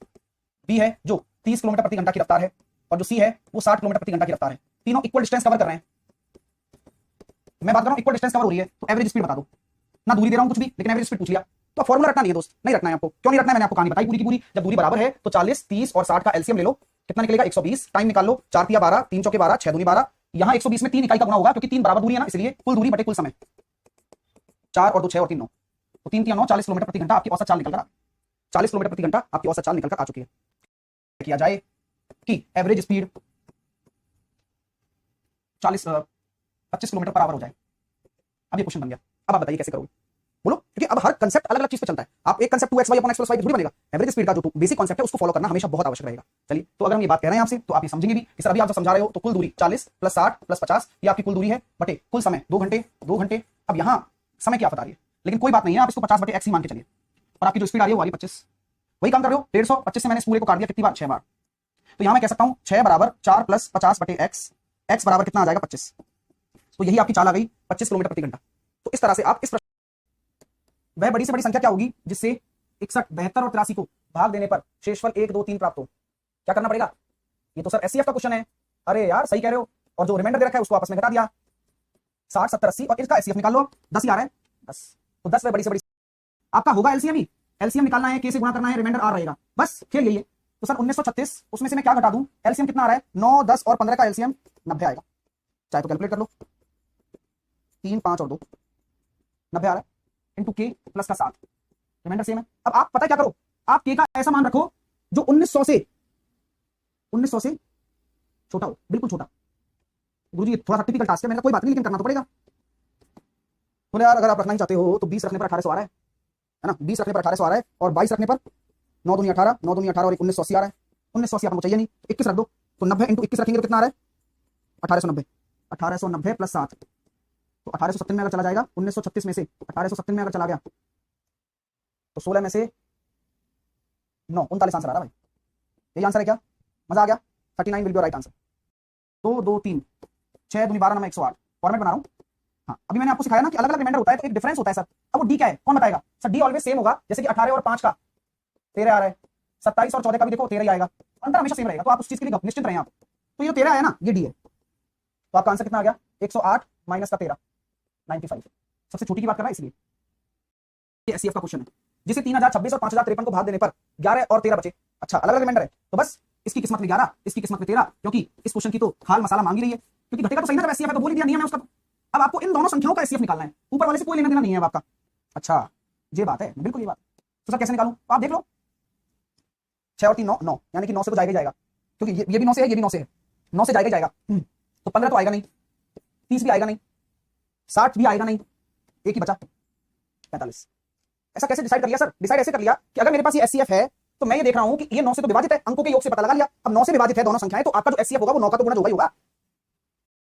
Speaker 1: बी है जो 30 किलोमीटर प्रति घंटा की रफ्तार है, और जो सी है वो 60 किलोमीटर प्रति घंटा की रफ्तार है। तीनों इक्वल डिस्टेंस कवर कर रहे हैं। मैं बात कर रहा हूं इक्वल डिस्टेंस कवर हो रही है, तो एवरेज स्पीड बता दो ना, दूरी दे रहा हूं कुछ भी, लेकिन एवरेज स्पीड पूछ लिया तो फॉर्मूला रखना नहीं है दोस्त, नहीं रखना है आपको। क्यों नहीं रखना है, मैंने आपको कहानी बताई पूरी की पूरी। जब दूरी बराबर है तो 40 30 और 60 का एलसीएम ले लो, कितना निकलेगा 120, टाइम निकाल लो, 4 तिया 12 3 चौके 12 6 दूनी 12, यहां 120 में 3 इकाई का गुणा होगा क्योंकि 3 बराबर दूरी है ना, इसलिए कुल दूरी बटे कुल समय 4 और 2 6 और 3 9, तो 3 तिया 9 40 किलोमीटर प्रति घंटा आपकी औसत चाल निकल कर 40 किलोमीटर प्रति घंटा आपकी औसत चाल निकल कर आ चुकी है। किया जाए कि average speed 25 kilometre per hour हो जाए। अब ये क्वेश्चन बन गया, अब आप बताइए कैसे करोगे, बोलो, क्योंकि अब हर कंसेप्ट अलग अलग चीज पे चलता है। आप एक कंसेप्ट 2xy/x+y थोड़ी बनेगा, एवरेज स्पीड का जो बेसिक कंसेप्ट है उसको फॉलो करना हमेशा बहुत आवश्यक रहेगा। चलिए, तो अगर हम ये बात कह रहे हैं आपसे तो आप ये समझेंगे भी कि सर अभी आप जो समझा रहे हो तो कुल दूरी 40 + 60 + 50 ये आपकी कुल दूरी है बटे कुल समय 2 घंटे 2 घंटे। अब यहाँ समय क्या बता रही है, लेकिन कोई बात नहीं है, आप इसको 50/x ही मान के चलिए, और आपकी जो स्पीड आ रही है वो आ रही है 25, वही काम कर रहे हो 150, 25 से मैंने इस पूरे को काट दिया कितनी बार 6 बार, तो यहाँ मैं कह सकता हूँ 6 बराबर 4 + 50/x, x बराबर कितना आ जाएगा 25, तो यही आपकी चाल आ गई 25 किलोमीटर प्रति घंटा। तो इस तरह से आप इस वह बड़ी से बड़ी संख्या क्या होगी जिससे 61 72 और 83 को भाग देने पर शेषफल 1 2 3 प्राप्त हो, क्या करना पड़ेगा। ये तो सर एससीएफ का क्वेश्चन है, अरे यार सही कह रहे हो, और जो रिमाइंडर दे रखा है उसको आपस में घटा दिया 60 70 80 और इसका एससीएफ निकाल लो, 10 ही आ रहा है 10, तो 10 वह बड़ी से बड़ी आपका होगा एलसीएम ही, एलसीएम निकालना है, के से गुणा करना है, रिमाइंडर आ रहेगा, बस खेल यही है। तो सर 1936 उसमें से मैं क्या घटा दूं, एलसीएम कितना आ रहा है 9 10 और 15 का एलसीएम 90 आएगा, चाहे तो कैलकुलेट कर लो, 3 5 और 2 90 आ रहा है इंटू के प्लस का 7, रिमाइंडर सेम है। अब आप पता क्या करो, आप के का ऐसा मान रखो जो 1900 से छोटा हो, बिल्कुल छोटा। गुरुजी थोड़ा सा टिपिकल टास्क है, मैंने कोई बात नहीं लेकिन करना तो पड़ेगा। बोले यार अगर आप रखना ही चाहते हो तो 20 रखने पर 1800 आ रहा है ना, 20 रखने पर 1800 आ रहा है, और 22 रखने पर 9 दूनी 18, 9 दूनी 18 और 1980 आ रहा है। 1980 आपको चाहिए नहीं, 21 रख दो, तो 90 इंटू 21 रखेंगे तो कितना आ रहा है 1890, 1890 प्लस 7, तो 1870 में अगर चला जाएगा 1936 में से 1870 में अगर चला गया तो 16 में से 9, 39 आंसर आ रहा है भाई। यही आंसर है क्या, मजा आ गया? 39 विल बी राइट आंसर। 2 2 3 6 दूनी 12 9 108 फॉर्मेट बना रहा हूं। हाँ, अभी मैंने आपको सिखाया ना कि अलग अलग रिमाइंडर होता है तो एक डिफरेंस होता है सर। अब वो डी क्या है कौन बताएगा सर? डी ऑलवेज सेम होगा, जैसे कि 18 और 5 का 13 आ रहा है, 27 और 14 का भी देखो 13 ही आएगा, अंतर हमेशा सेम रहेगा, तो आप उस चीज के लिए निश्चिंत रहें आप। तो ये जो 13 है ना ये डी है, तो आपका आंसर कितना आ गया 108 माइनस का 13 95। सबसे छोटी की बात कर रहा है इसलिए। ये एससीएफ का क्वेश्चन है जिसे 3026 और 5053 को भाग देने पर 11 और 13 बचे। अच्छा अलग अलग रिमाइंडर है तो बस इसकी किस्मत में 11 इसकी किस्मत में 13, क्योंकि इस क्वेश्चन की तो हाल मसाला मांगी रही है, क्योंकि घटेगा तो सही ना जब एससीएफ है तो बोल ही दिया नियम है उसका। अब आपको इन दोनों संख्याओं का एससीएफ निकालना है, ऊपर वाले से कोई लेना देना नहीं है अब आपका। अच्छा ये बात है, बिल्कुल ये बात। तो सर कैसे निकालूं? तो आप देख लो 6 और 3 9 9, यानी कि 9 से तो जाएगा ही जाएगा, क्योंकि ये भी 9 से है ये भी 9 से है, 9 से जाएगा ही जाएगा। तो 15 तो आएगा नहीं, 30 भी आएगा नहीं, 60 भी आएगा नहीं, एक ही बचा 45। ऐसा कैसे डिसाइड कर लिया सर? डिसाइड ऐसे कर लिया कि अगर मेरे पास ये एससीएफ है तो मैं ये देख रहा हूं कि ये 9 से तो विभाजित है, अंकों के योग से पता लगा लिया। अब 9 से विभाजित है दोनों संख्याएं, तो आपका जो एससीएफ होगा वो 9 का तो गुणज होगा ही होगा।